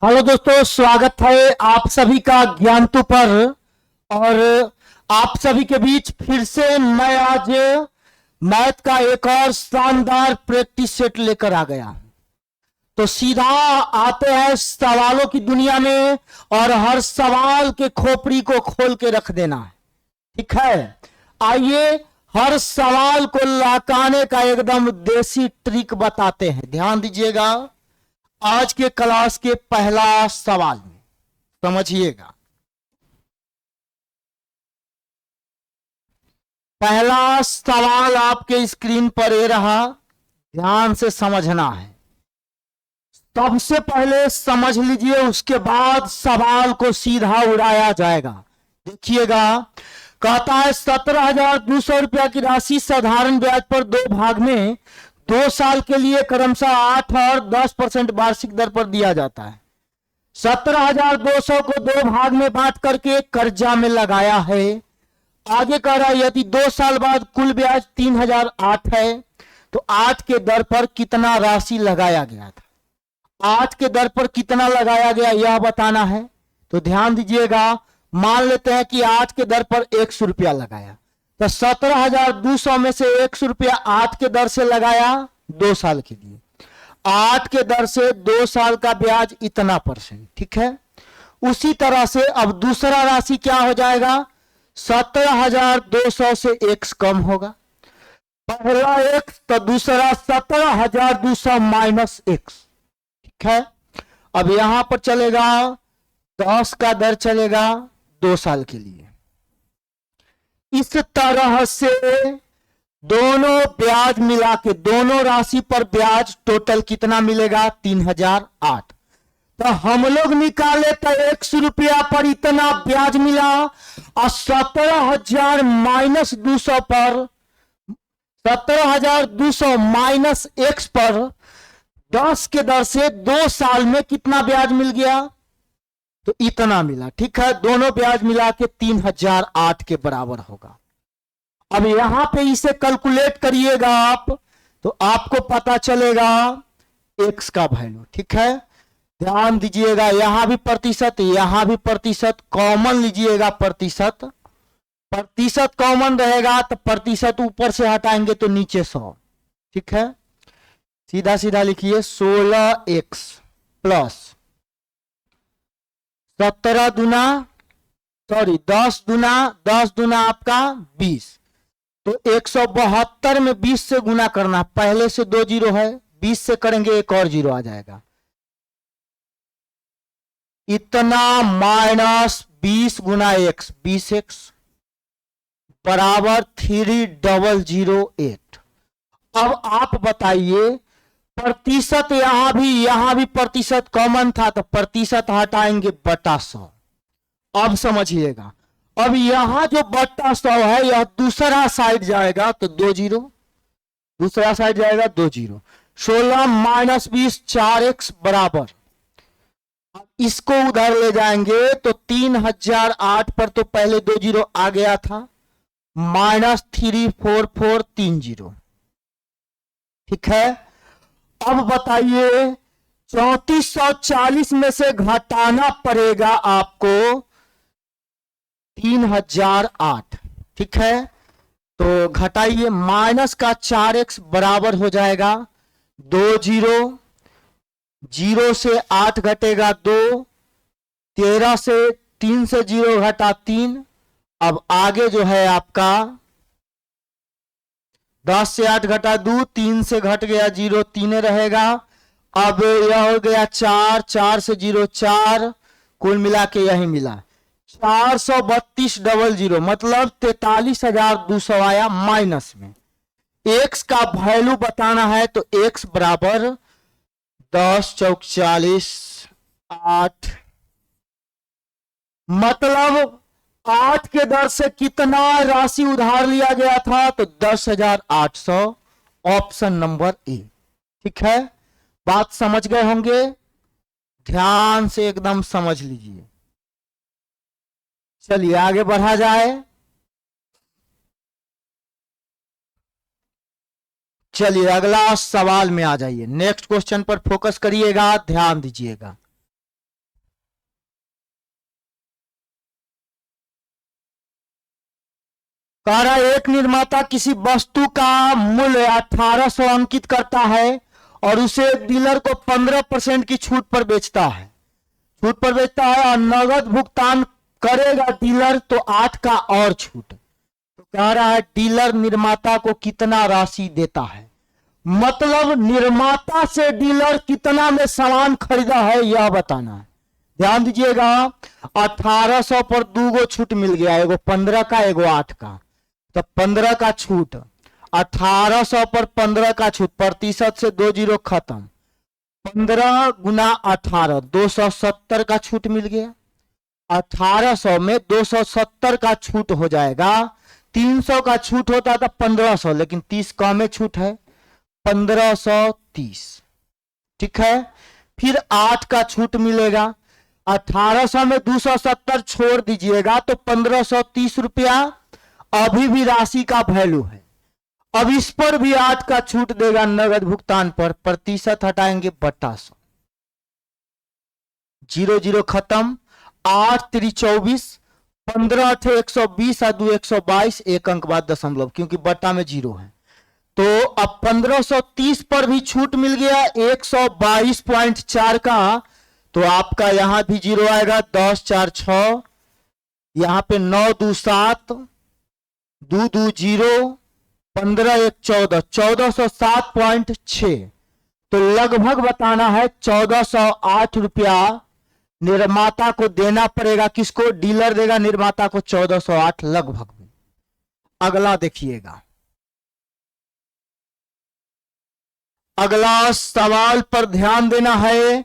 Hello दोस्तों, स्वागत है आप सभी का ज्ञानतु पर। और आप सभी के बीच फिर से मैं आज मैथ का एक और शानदार प्रैक्टिस सेट लेकर आ गया। तो सीधा आते हैं सवालों की दुनिया में और हर सवाल के खोपड़ी को खोल के रख देना है। ठीक है, आइए हर सवाल को लौटाने का एकदम देसी ट्रिक बताते हैं। ध्यान दीजिएगा, आज के क्लास के पहला सवाल में समझिएगा। पहला सवाल आपके स्क्रीन पर ये रहा, ध्यान से समझना है। सबसे पहले समझ लीजिए, उसके बाद सवाल को सीधा उड़ाया जाएगा। देखिएगा, कहता है 17,200 रुपया की राशि साधारण ब्याज पर दो भाग में 2 साल के लिए क्रमशः 8 और 10% वार्षिक दर पर दिया जाता है। 17,200 को दो भाग में बांट करके कर्जा में लगाया है। आगे कह रहा है यदि 2 साल बाद कुल ब्याज 3,008 है तो 8 के दर पर कितना राशि लगाया गया था। 8 के दर पर कितना लगाया गया यह बताना है। तो ध्यान दीजिएगा, मान लेते हैं कि 8 के दर पर 100 रुपया लगाया, तो 17,200 में से 100 रुपया 8 के दर से लगाया 2 साल के लिए। 8 के दर से 2 साल का ब्याज इतना %। ठीक है, उसी तरह से अब दूसरा राशि क्या हो जाएगा, 17,200 से x कम होगा। पहला x तो दूसरा 17,200 माइनस x। ठीक है, अब यहां पर चलेगा 10 का दर चलेगा 2 साल के लिए। इस तरह से दोनों ब्याज मिला के दोनों राशि पर ब्याज टोटल कितना मिलेगा, 3,008। तो हम लोग निकाले तो 100 रुपया पर इतना ब्याज मिला और 17,000 माइनस 200 पर 17,200 माइनस x पर 10 के दर से 2 साल में कितना ब्याज मिल गया, तो इतना मिला। ठीक है, दोनों ब्याज मिला के 3,008 के बराबर होगा। अब यहां पे इसे कैलकुलेट करिएगा आप, तो आपको पता चलेगा x का वैल्यू। ठीक है, ध्यान दीजिएगा, यहां भी प्रतिशत यहां भी प्रतिशत, कॉमन लीजिएगा। प्रतिशत प्रतिशत कॉमन रहेगा तो प्रतिशत ऊपर से हटाएंगे तो नीचे 100। ठीक है, सीधा सीधा लिखिए 16x प्लस 17 दुना 10 दुना आपका 20। तो 172 में 20 से गुना करना, पहले से 2 जीरो है, 20 से करेंगे एक और जीरो आ जाएगा। इतना माइनस 20 गुना x 20x बराबर 3,008। अब आप बताइए, प्रतिशत यहां भी प्रतिशत कॉमन था तो प्रतिशत हटाएंगे बटा 100। अब समझिएगा, अब यहां जो बटा 100 है यह दूसरा साइड जाएगा तो 2 जीरो, दूसरा साइड जाएगा 2 जीरो। 16 माइनस 20 4x बराबर, इसको उधर ले जाएंगे तो 3,008 पर तो पहले 2 जीरो आ गया था, माइनस 3,443 ठीक है, अब बताइए 3440 में से घटाना पड़ेगा आपको 3,008। ठीक है, तो घटाइए, माइनस का 4x बराबर हो जाएगा 2 जीरो, जीरो से 8 घटेगा 2, 13 से 3 से 0 घटा 3। अब आगे जो है आपका 10 से 8 घटा 2, 3 से घट गया 0, 3 रहेगा। अब यह हो गया 4, 4 से 0 4, कुल मिला के यही मिला 432,000, मतलब 43,200 आया माइनस में। x का वैल्यू बताना है तो x बराबर 10 चौक 40 8, मतलब 8 के दर से कितना राशि उधार लिया गया था, तो 10,800, ऑप्शन नंबर ए। ठीक है, बात समझ गए होंगे, ध्यान से एकदम समझ लीजिए। चलिए आगे बढ़ा जाए। चलिए अगला सवाल में आ जाइए, नेक्स्ट क्वेश्चन पर फोकस करिएगा, ध्यान दीजिएगा। कह रहा है एक निर्माता किसी वस्तु का मूल्य 1800 अंकित करता है और उसे डीलर को 15% की छूट पर बेचता है, और नगद भुगतान करेगा डीलर तो 8 का और छूट। तो कह रहा है डीलर निर्माता को कितना राशि देता है, मतलब निर्माता से डीलर कितना में सामान खरीदा है यह बताना है। ध्यान दीजिएगा, 1800 पर 2 गो छूट मिल गया, एगो 15 का एगो 8 का, तो 15 का छूट, 1800 पर 15 का छूट, प्रतिशत से 2 जीरो खत्म, 15 गुना 18 270 का छूट मिल गया। 1800 में 270 का छूट हो जाएगा, 300 का छूट होता था 1500, लेकिन 30 कम में छूट है 1530, ठीक है। फिर 8 का छूट मिलेगा, 1800 में 270 छोड़ दीजिएगा तो 1530 रुपया अभी भी राशि का वैल्यू है। अब इस पर भी 8 का छूट देगा नगद भुगतान पर, प्रतिशत हटाएंगे बटा 100, 0 0 खत्म, 8 3 24, 15 8 120 और 2 122, एक अंक बाद दशमलव क्योंकि बटा में 0 है। तो अब 1530 पर भी छूट मिल गया 122.4 का, तो आपका यहां भी 0 आएगा, 10 4 6, यहां पे 9 2 7, 2 2 0, 15 1 14, 1407.6, तो लगभग बताना है 1408 रुपया निर्माता को देना पड़ेगा। किसको? डीलर देगा निर्माता को 1408 लगभग में। अगला देखिएगा, अगला सवाल पर ध्यान देना है।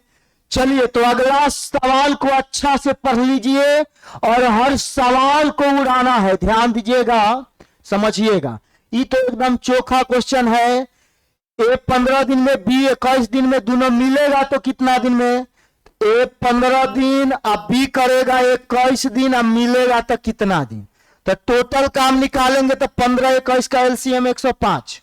चलिए तो अगला सवाल को अच्छा से पढ़ लीजिए और हर सवाल को उड़ाना है, ध्यान दीजिएगा, समझिएगा। ये तो एकदम चोखा क्वेश्चन है। ए 15 दिन में, बी 21 दिन में, दोनों मिलेगा तो कितना दिन में? ए 15 दिन, अब बी करेगा 21 दिन, अब मिलेगा तो कितना दिन? तो टोटल काम निकालेंगे तो 15 21 का एलसीएम 105,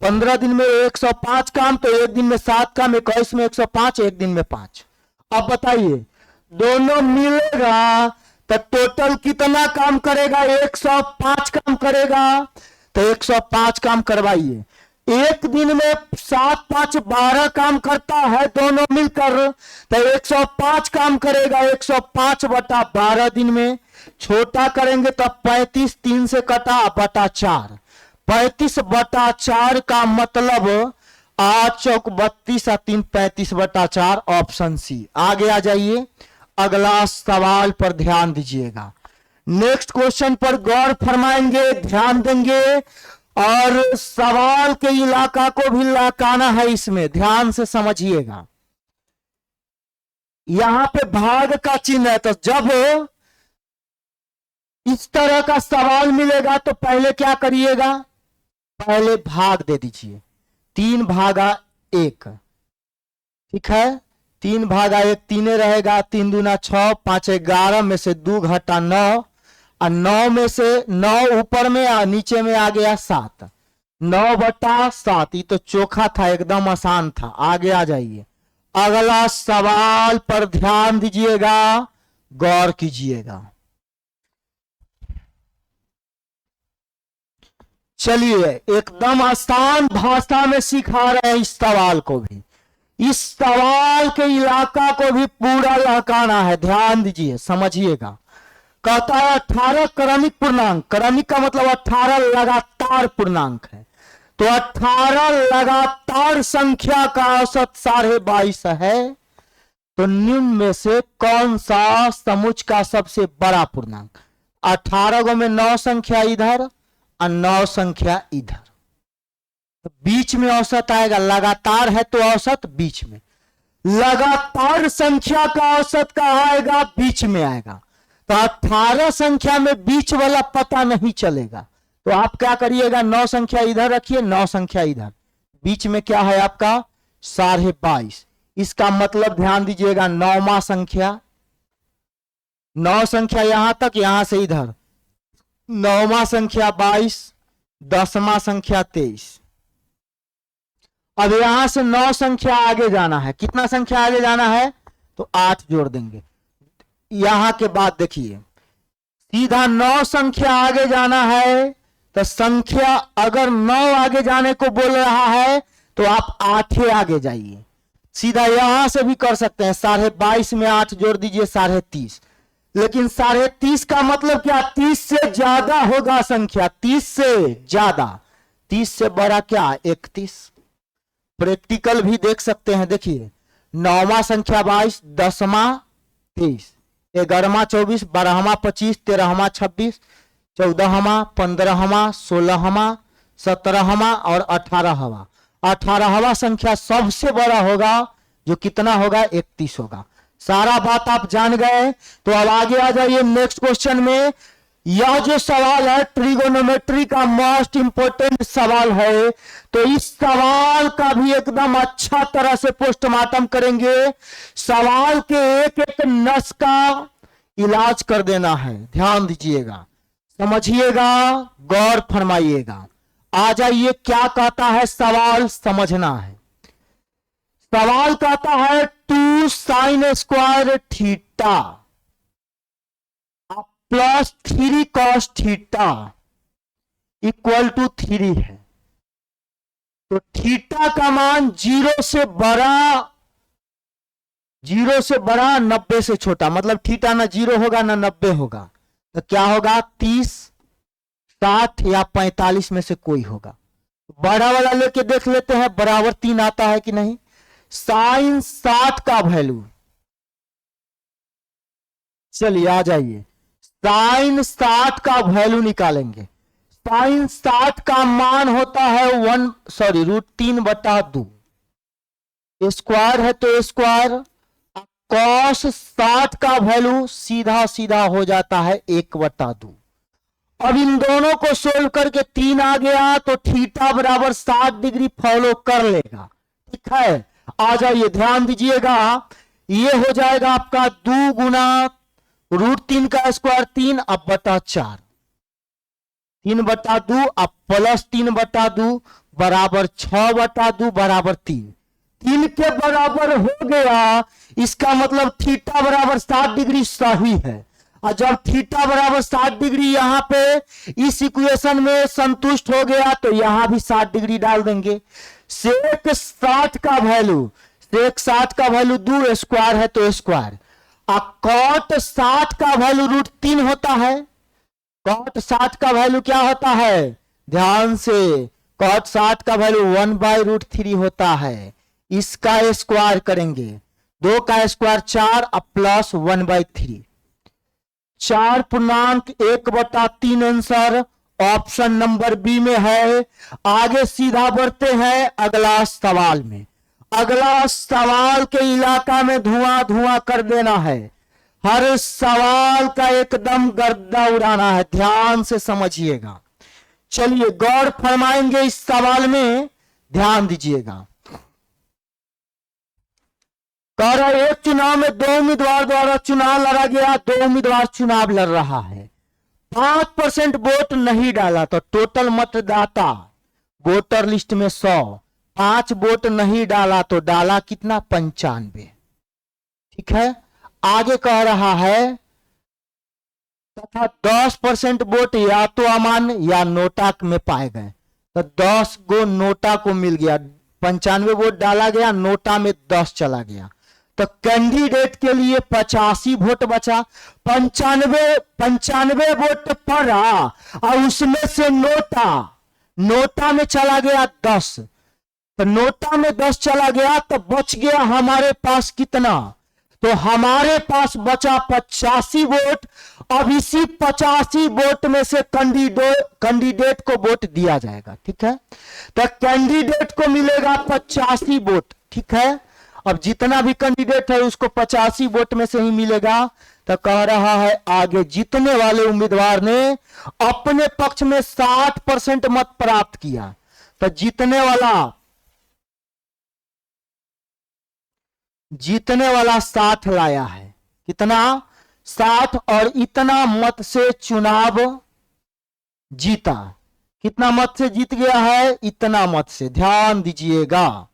15 दिन में 105 काम, तो एक दिन में 7 काम, 21 में 105, एक दिन में 5। अब बताइए दोनों मिलेगा तो टोटल कितना काम करेगा? 105 काम करेगा, तो 105 काम करवाइए। एक दिन में 7 5 12 काम करता है दोनों मिलकर, तो 105 काम करेगा 105 बटा 12 दिन में। छोटा करेंगे तो 35, 3 से कटा बटा 4, 35 बटा 4 का मतलब 8 चौक 32 और 3 35 बटा 4, ऑप्शन सी। आगे आ जाइए, अगला सवाल पर ध्यान दीजिएगा। नेक्स्ट क्वेश्चन पर गौर फरमाएंगे, ध्यान देंगे और सवाल के इलाका को भी लाकाना है, इसमें ध्यान से समझिएगा। यहां पे भाग का चिन्ह है, तो जब इस तरह का सवाल मिलेगा तो पहले क्या करिएगा? पहले भाग दे दीजिए, 3 भागा 1, ठीक है। 3 भागा 1 3 रहेगा, 3 दूना 6, 5 11 में से 2 घटा 9, और 9 में से 9 ऊपर में और नीचे में आ गया 7, 9 बटा 7। ये तो चोखा था, एकदम आसान था। आगे आ जाइए, अगला सवाल पर ध्यान दीजिएगा, गौर कीजिएगा। चलिए एकदम आसान भाषा में सिखा रहे हैं इस सवाल को भी, इस सवाल के इलाका को भी पूरा लहकाना है, ध्यान दीजिए, समझिएगा। कहता है 18 क्रमिक पूर्णांक, क्रमिक का मतलब 18 लगातार पूर्णांक है, तो 18 लगातार संख्या का औसत 22.5 है, तो निम्न में से कौन सा समुच्चय का सबसे बड़ा पूर्णांक? 18 गो में 9 संख्या इधर और 9 संख्या इधर, तो बीच में औसत आएगा। लगातार है तो औसत बीच में, लगातार संख्या का औसत कहाँ आएगा? बीच में आएगा। तो 18 संख्या में बीच वाला पता नहीं चलेगा, तो आप क्या करिएगा? 9 संख्या इधर रखिए, 9 संख्या इधर, बीच में क्या है आपका? 22.5। इसका मतलब ध्यान दीजिएगा, 9वां संख्या, 9 संख्या यहां तक, यहां से इधर, 9वां संख्या 22, 10वां संख्या 23। अब यहां से 9 संख्या आगे जाना है, कितना संख्या आगे जाना है? तो 8 जोड़ देंगे। यहां के बाद देखिए, सीधा 9 संख्या आगे जाना है तो संख्या अगर 9 आगे जाने को बोल रहा है तो आप 8 आगे जाइए। सीधा यहां से भी कर सकते हैं, 22.5 में 8 जोड़ दीजिए 30.5। लेकिन 30.5 का मतलब क्या, 30 से ज्यादा होगा संख्या, 30 से ज्यादा, 30 से बड़ा क्या 31। प्रैक्टिकल भी देख सकते हैं, देखिए 9वां संख्या 22, 10वां 23, 11वां 24, 12वां 25, 13वां 26, 14वां 15वां 16वां 17वां और 18वां। 18वां संख्या सबसे बड़ा होगा, जो कितना होगा 31 होगा। सारा बात आप जान गए। तो अब आगे आ जाइए नेक्स्ट क्वेश्चन में। यह जो सवाल है ट्रिगोनोमेट्री का मोस्ट इंपोर्टेंट सवाल है, तो इस सवाल का भी एकदम अच्छा तरह से पोस्टमार्टम करेंगे। सवाल के एक एक नस का इलाज कर देना है, ध्यान दीजिएगा, समझिएगा, गौर फरमाइएगा। आ जाइए, क्या कहता है सवाल, समझना है। सवाल कहता है 2 sin square theta plus 3 cos theta equal to 3 है। तो थीटा का मान 0 से बड़ा 90 से छोटा, मतलब थीटा ना 0 होगा ना 90 होगा, तो क्या होगा 30, 60 या 45 में से कोई होगा। बड़ा वाला लेके देख लेते हैं बराबर 3 आता है कि नहीं। साइन 60 का वैल्यू, चलिए आ जाइए, साइन 60 का वैल्यू निकालेंगे। साइन 60 का मान होता है √3/2, स्क्वायर है तो स्क्वायर। कॉस 60 का वैल्यू सीधा सीधा हो जाता है 1/2। अब इन दोनों को सोल्व करके 3 आ गया तो थीटा बराबर 60 डिग्री फॉलो कर लेगा, ठीक है। आ जाइए, ध्यान दीजिएगा, ये हो जाएगा आपका 2 गुना √3 का स्क्वायर 3 अब बटा 4, 3/2 अब प्लस 3/2 बराबर 6/2 बराबर 3। 3 के बराबर हो गया, इसका मतलब थीटा बराबर 60 डिग्री सही है। और जब थीटा बराबर 60 डिग्री यहां पे इस इक्वेशन में संतुष्ट हो गया तो यहां भी 60 डिग्री डाल देंगे। सेक 60 का वैल्यू, सेक 60 का वैल्यू 2, स्क्वायर है तो स्क्वायर। कॉट 60 का वैल्यू √3 होता है। कॉट 60 का वैल्यू क्या होता है, ध्यान से, कॉट 60 का वैल्यू 1/√3 होता है। इसका स्क्वायर करेंगे, 2 का स्क्वायर 4 अब plus 1/3, 4.1/3 answer option number B में है। आगे सीधा बढ़ते हैं अगला सवाल में। अगला सवाल के इलाका में धुआं धुआं कर देना है, हर सवाल का एकदम गर्दा उड़ाना है, ध्यान से समझिएगा। चलिए गौर फरमाएंगे इस सवाल में, ध्यान दीजिएगा। कह रहा है एक चुनाव में 2 उम्मीदवार द्वारा चुनाव लड़ा गया, 2 उम्मीदवार चुनाव लड़ रहा है, 5% वोट नहीं डाला तो टोटल मतदाता वोटर लिस्ट में 100, 5 वोट नहीं डाला तो डाला कितना 95, ठीक है। आगे कह रहा है तथा 10% वोट या तो अमान्य या नोटा में पाए गए, तो 10 गो नोटा को मिल गया, 95 वोट डाला गया, नोटा में 10 चला गया, तो कैंडिडेट के लिए 85 वोट बचा। 95 वोट पड़ा और उसमें से नोटा में चला गया 10, तो नोटा में 10 चला गया तो बच गया हमारे पास कितना, तो हमारे पास बचा 85 वोट। अब इसी 85 वोट में से कैंडिडेट को वोट दिया जाएगा, ठीक है। तो कैंडिडेट को मिलेगा 85 वोट, ठीक है। अब जितना भी कैंडिडेट है उसको 85 वोट में से ही मिलेगा। तो कह रहा है आगे जीतने वाले उम्मीदवार ने अपने पक्ष में 60% मत प्राप्त किया, तो जीतने वाला 60 लाया है, कितना 60, और इतना मत से चुनाव जीता। कितना मत से जीत गया है, इतना मत से, ध्यान दीजिएगा,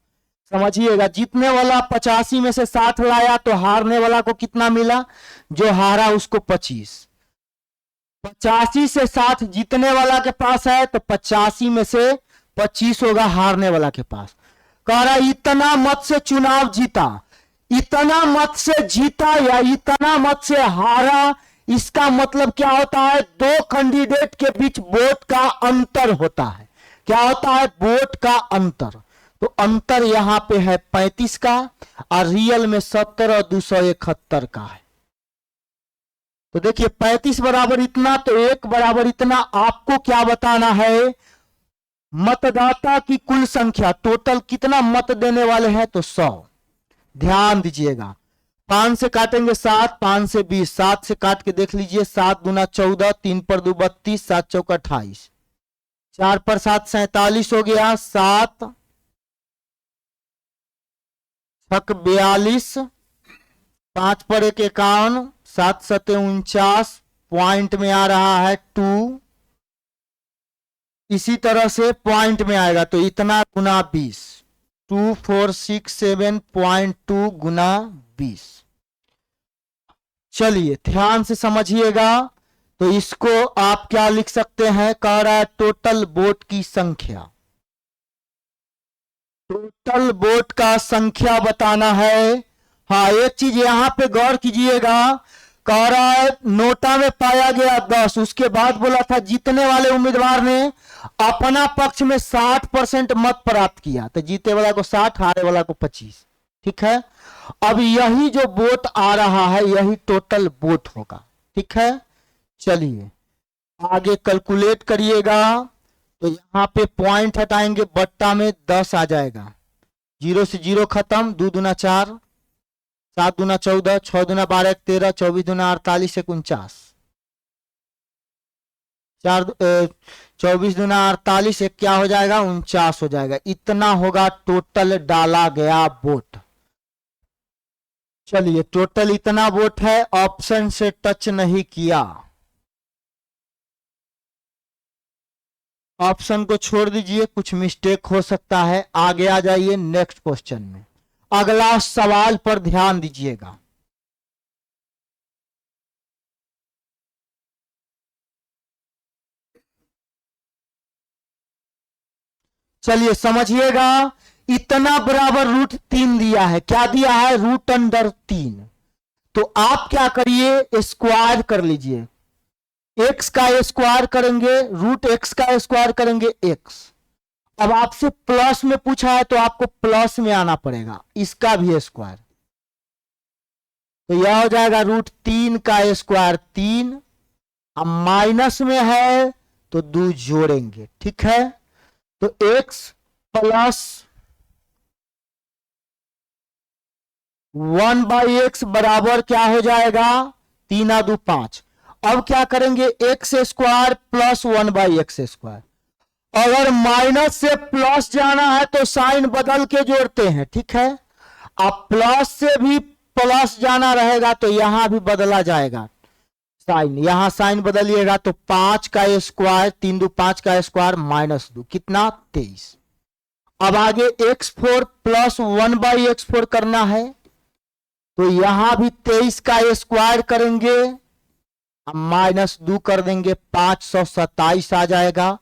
समझिएगा। जीतने वाला 85 में से 60 लाया तो हारने वाला को कितना मिला, जो हारा उसको 25। 85 से 60 जीतने वाला के पास है, तो 85 में से 25 होगा हारने वाला के पास। कह रहा इतना मत से चुनाव जीता, इतना मत से जीता या इतना मत से हारा, इसका मतलब क्या होता है? दो कैंडिडेट के बीच वोट का अंतर होता है। क्या होता है? वोट का अंतर। तो अंतर यहां पे है 35 का, और रियल में 70 और 271 का है। तो देखिए 35 बराबर इतना, तो 1 बराबर इतना। आपको क्या बताना है? मतदाता की कुल संख्या, टोटल कितना मत देने वाले हैं, तो 100। ध्यान दीजिएगा, 5 से काटेंगे 7, 5 से 20, 7 से काट के देख लीजिए, 7 दूना 14, 3 पर 2 32, 7 चौका 28, 4 पर 7 47 हो गया, 7 छक 42, 5 पर 1 51, 7 सते 49, पॉइंट में आ रहा है 2। इसी तरह से पॉइंट में आएगा तो इतना गुना 20, 2467.2 गुना 20। चलिए ध्यान से समझिएगा। तो इसको आप क्या लिख सकते हैं? कह रहा है टोटल वोट की संख्या, टोटल वोट का संख्या बताना है। हाँ, एक चीज यहां पे गौर कीजिएगा, कह रहा है नोटा में पाया गया 10, उसके बाद बोला था जीतने वाले उम्मीदवार ने अपना पक्ष में 60% मत प्राप्त किया, तो जीते वाला को 60, हारे वाला को 25। ठीक है, अब यही जो वोट आ रहा है यही टोटल वोट होगा। ठीक है, चलिए आगे कैलकुलेट करिएगा। तो यहां पे पॉइंट हटाएंगे, बट्टा में 10 आ जाएगा, 0 से 0 खत्म, 2 दूना 4, 7 दूना 14, 6 दूना 12, 13, 24 दूना 48, 49, 24 दूना 48, एक क्या हो जाएगा? 49 हो जाएगा। इतना होगा टोटल डाला गया वोट। चलिए टोटल इतना वोट है, ऑप्शन से टच नहीं किया, ऑप्शन को छोड़ दीजिए, कुछ मिस्टेक हो सकता है। आगे आ जाइए नेक्स्ट क्वेश्चन में, अगला सवाल पर ध्यान दीजिएगा। चलिए समझिएगा, इतना बराबर √3 दिया है। क्या दिया है? √3। तो आप क्या करिए? स्क्वायर कर लीजिए, x का स्क्वायर करेंगे, √x का स्क्वायर करेंगे x। अब आपसे प्लस में पूछा है तो आपको प्लस में आना पड़ेगा, इसका भी स्क्वायर। तो यह हो जाएगा √3 का स्क्वायर 3, अब माइनस में है तो 2 जोड़ेंगे। ठीक है, तो x प्लस 1/x बराबर क्या हो जाएगा? 3 2 5। अब क्या करेंगे? x square plus 1/x square. अगर माइनस से प्लस जाना है तो साइन बदल के जोड़ते हैं। ठीक है, अब प्लस से भी प्लस जाना रहेगा तो यहां भी बदला जाएगा साइन, यहां साइन बदलिएगा तो 5 का स्क्वायर, 3 2 5 का स्क्वायर माइनस 2, कितना? 23। अब आगे x4 प्लस 1/x4 करना है, तो यहां भी 23 का स्क्वायर करेंगे, माइनस 2 कर देंगे, 527 आ जाएगा।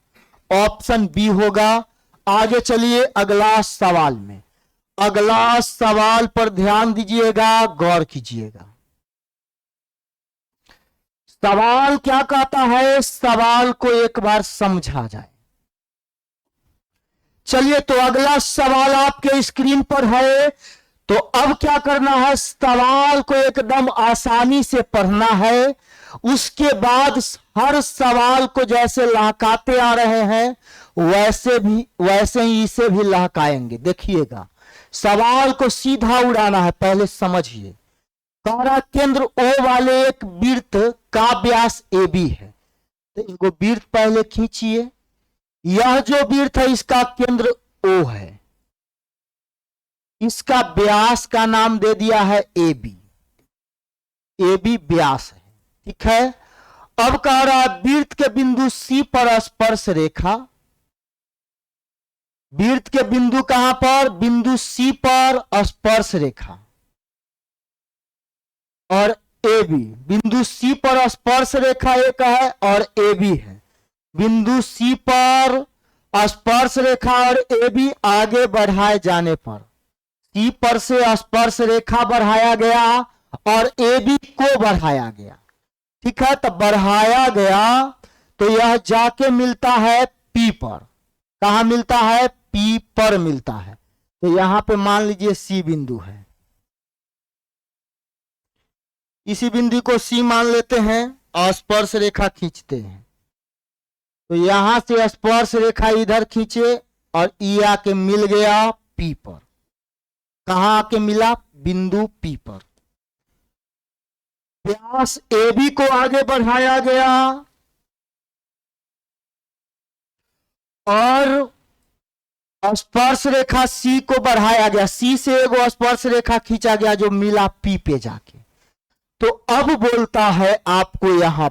ऑप्शन बी होगा। आगे चलिए अगला सवाल में, अगला सवाल पर ध्यान दीजिएगा, गौर कीजिएगा। सवाल क्या कहता है? सवाल को एक बार समझा जाए। चलिए तो अगला सवाल आपके स्क्रीन पर है। तो अब क्या करना है? सवाल को एकदम आसानी से पढ़ना है, उसके बाद हर सवाल को जैसे लहकाते आ रहे हैं वैसे ही इसे भी लहकाएंगे। देखिएगा, सवाल को सीधा उड़ाना है, पहले समझिए। तारा केंद्र ओ वाले एक वृत्त का व्यास AB है, तो इनको वृत्त पहले खींचिए। यह जो वृत्त है इसका केंद्र O है, इसका व्यास का नाम दे दिया है AB, AB व्यास है। ठीक है, अब कह रहा है वृत्त के बिंदु C पर स्पर्श रेखा, वृत्त के बिंदु कहां पर? बिंदु C पर स्पर्श रेखा, और ए बी, बिंदु सी पर स्पर्श रेखा एक है और ए बी है। बिंदु सी पर स्पर्श रेखा और ए बी आगे बढ़ाए जाने पर सी पर से स्पर्श रेखा बढ़ाया गया और ए बी को बढ़ाया गया, ठीक है। तो बढ़ाया गया तो यह जाके मिलता है पी पर। कहा मिलता है? पी पर मिलता है। तो यहां पे मान लीजिए सी बिंदु है, इसी बिंदु को सी मान लेते हैं और स्पर्श रेखा खींचते हैं। तो यहां से स्पर्श रेखा इधर खींचे और ई आके मिल गया पी पर। कहां आके मिला? बिंदु पी पर। व्यास ए बी को आगे बढ़ाया गया और स्पर्श रेखा सी को बढ़ाया गया। सी से एगो स्पर्श रेखा खींचा गया जो मिला पी पे जाके। तो अब बोलता है आपको यहां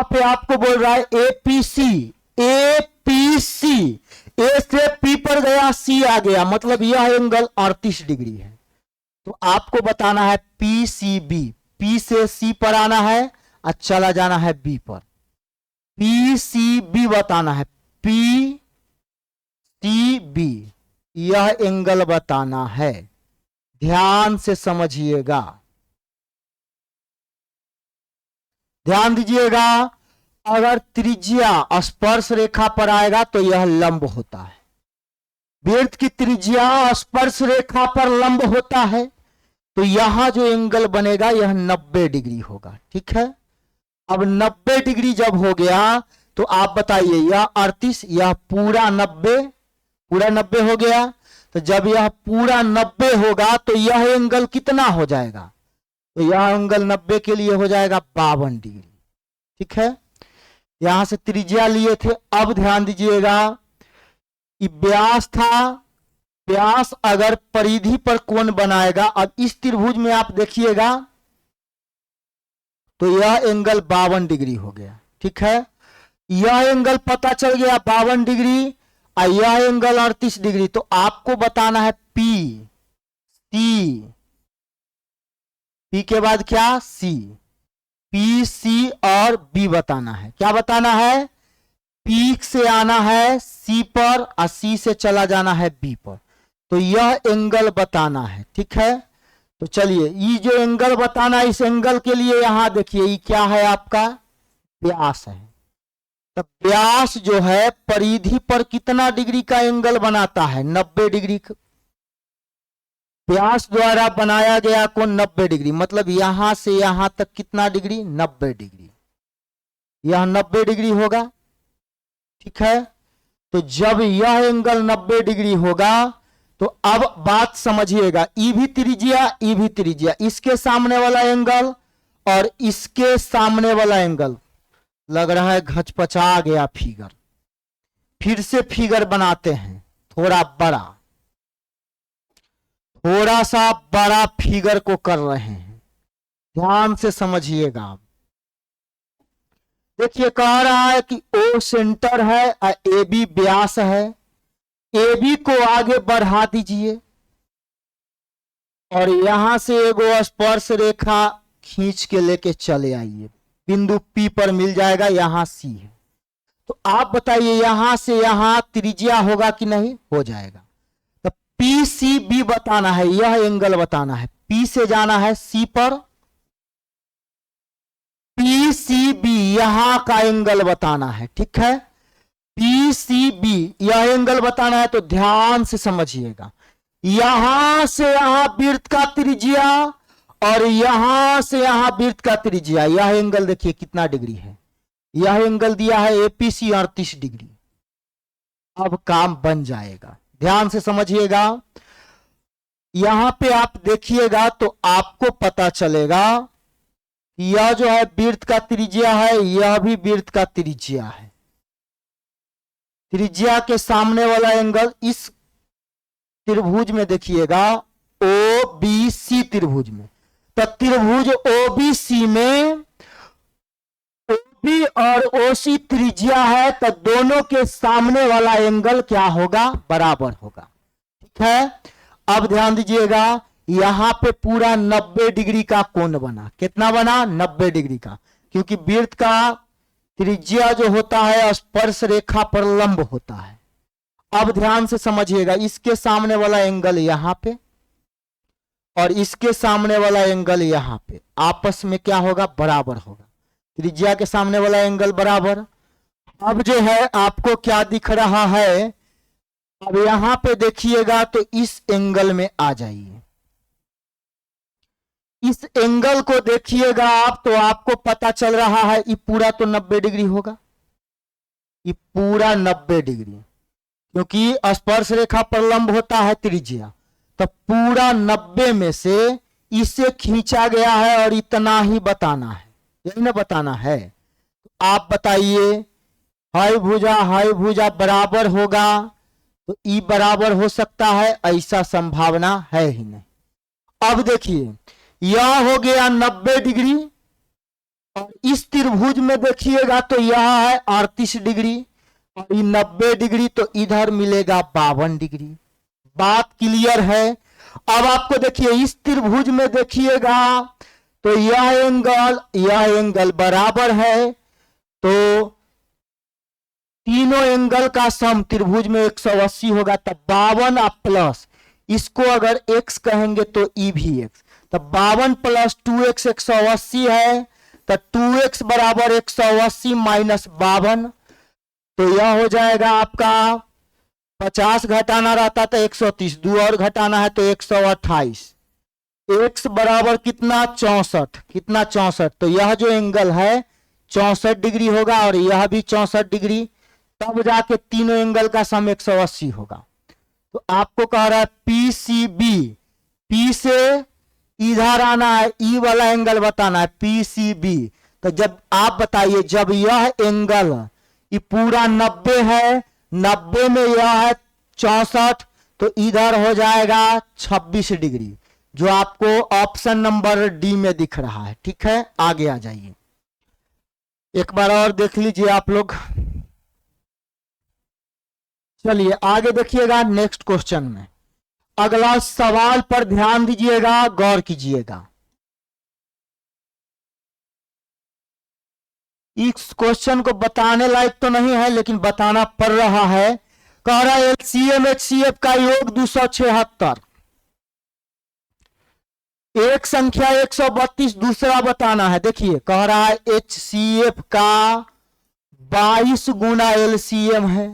पे आपको बोल रहा है एपीसी। एपीसी, ए से पी पर गया, सी आ गया, मतलब यह एंगल 38 डिग्री है। तो आपको बताना है पीसीबी। पी से सी पर आना है और चला जाना है बी पर। पीसीबी बताना है, पी सी बी, यह एंगल बताना है। ध्यान से समझिएगा, ध्यान दीजिएगा। अगर त्रिज्या स्पर्श रेखा पर आएगा तो यह लंब होता है। वृत्त की त्रिज्या स्पर्श रेखा पर लंब होता है तो यहां जो एंगल बनेगा यह 90 डिग्री होगा, ठीक है। अब 90 डिग्री जब हो गया तो आप बताइए, यह 38, यह पूरा 90 हो गया। तो जब यह पूरा 90 होगा तो यह एंगल कितना हो जाएगा? तो यह एंगल 90 के लिए हो जाएगा 52 डिग्री, ठीक है। यहां से त्रिज्या लिए थे। अब ध्यान दीजिएगा, व्यास था, व्यास अगर परिधि पर कोण बनाएगा, अब इस त्रिभुज में आप देखिएगा तो यह एंगल 52 डिग्री हो गया, ठीक है। यह एंगल पता चल गया 52 डिग्री और यह एंगल 38 डिग्री। तो आपको बताना है पी के बाद क्या? सी। पी, सी और बी बताना है। क्या बताना है? पी से आना है सी पर और सी से चला जाना है बी पर। तो यह एंगल बताना है, ठीक है। तो चलिए, ये जो एंगल बताना है, इस एंगल के लिए यहां देखिए, ये क्या है? आपका व्यास है। तो व्यास जो है परिधि पर कितना डिग्री का एंगल बनाता है? 90 डिग्री। व्यास द्वारा बनाया गया कोण 90 डिग्री, मतलब यहां से यहां तक कितना डिग्री? 90 डिग्री। यह 90 डिग्री होगा, ठीक है। तो जब यह एंगल 90 डिग्री होगा तो अब बात समझिएगा, ई भी त्रिज्या, इसके सामने वाला एंगल और इसके सामने वाला एंगल, लग रहा है घचपचा गया फिगर। फिर से फिगर बनाते हैं, थोड़ा सा बड़ा फिगर को कर रहे हैं। ध्यान से समझिएगा। आप देखिए, कह रहा है कि ओ सेंटर है और ए बी व्यास है। ए बी को आगे बढ़ा दीजिए और यहां से एगो स्पर्श रेखा खींच के लेके चले आइए। बिंदु पी पर मिल जाएगा, यहां सी है। तो आप बताइए, यहां से यहां त्रिज्या होगा कि नहीं? हो जाएगा। तो पी सी बी बताना है, यह एंगल बताना है। पी से जाना है सी पर, पी सी बी यहां का एंगल बताना है, ठीक है। पी सी बी यह एंगल बताना है। तो ध्यान से समझिएगा, यहां से यहां वृत्त का त्रिज्या और यहां से यहां वृत्त का त्रिज्या, यह एंगल देखिए कितना डिग्री है। यह एंगल दिया है एपीसी 38 डिग्री। अब काम बन जाएगा। ध्यान से समझिएगा, यहां पे आप देखिएगा तो आपको पता चलेगा कि यह जो है वृत्त का त्रिज्या है, यह भी वृत्त का त्रिज्या है। त्रिज्या के सामने वाला एंगल इस त्रिभुज में देखिएगा, ओ बी सी त्रिभुज में। तो त्रिभुज ओबीसी में ओबी और ओसी त्रिज्या है, तो दोनों के सामने वाला एंगल क्या होगा? बराबर होगा, ठीक है। अब ध्यान दीजिएगा, यहां पे पूरा 90 डिग्री का कोण बना। कितना बना? 90 डिग्री का, क्योंकि वृत्त का त्रिज्या जो होता है स्पर्श रेखा पर लंब होता है। अब ध्यान से समझिएगा, इसके सामने वाला एंगल यहां पे और इसके सामने वाला एंगल यहां पे आपस में क्या होगा? बराबर होगा। त्रिज्या के सामने वाला एंगल बराबर। अब जो है आपको क्या दिख रहा है? अब यहां पे देखिएगा तो इस एंगल में आ जाइए, इस एंगल को देखिएगा आप तो आपको पता चल रहा है ये पूरा तो 90 डिग्री होगा, ये पूरा 90 डिग्री, क्योंकि स्पर्श रेखा पर लंब होता है त्रिज्या, तो पूरा 90 में से इसे खींचा गया है और इतना ही बताना है, यही ना बताना है। आप बताइए, हाई भुजा बराबर होगा तो ई बराबर हो सकता है? ऐसा संभावना है ही नहीं। अब देखिए, यह हो गया 90 डिग्री और इस त्रिभुज में देखिएगा तो यह है 38 डिग्री और ये 90 डिग्री, तो इधर मिलेगा 52 डिग्री। बात क्लियर है? अब आपको देखिए इस त्रिभुज में देखिएगा तो यह एंगल बराबर है, तो तीनों एंगल का सम त्रिभुज में 180 होगा, तब 52 और प्लस इसको अगर x कहेंगे तो ई भी x, तब 52 प्लस 2x 180 है, तो 2x बराबर 180 माइनस 52, तो यह हो जाएगा आपका 50 घटाना रहता तो 130, 2 और घटाना है तो 128, x बराबर कितना? 64। कितना? 64। तो यह जो एंगल है 64 डिग्री होगा और यह भी 64 डिग्री, तब जाके तीनों एंगल का सम 180 होगा। तो आपको कह रहा है PCB, P से इधर आना है, ई वाला एंगल बताना है PCB। तो जब आप बताइए, जब यह एंगल ये पूरा 90 है, 90 में यह है 64, तो इधर हो जाएगा 26 डिग्री, जो आपको ऑप्शन नंबर डी में दिख रहा है। ठीक है, आगे आ जाइए, एक बार और देख लीजिए आप लोग। चलिए आगे देखिएगा नेक्स्ट क्वेश्चन में। अगला सवाल पर ध्यान दीजिएगा, गौर कीजिएगा। इस क्वेश्चन को बताने लायक तो नहीं है लेकिन बताना पड़ रहा है। कह रहा है LCM HCF का योग 276, एक संख्या 132 दूसरा बताना है। देखिए कह रहा है HCF का 22 गुना LCM है।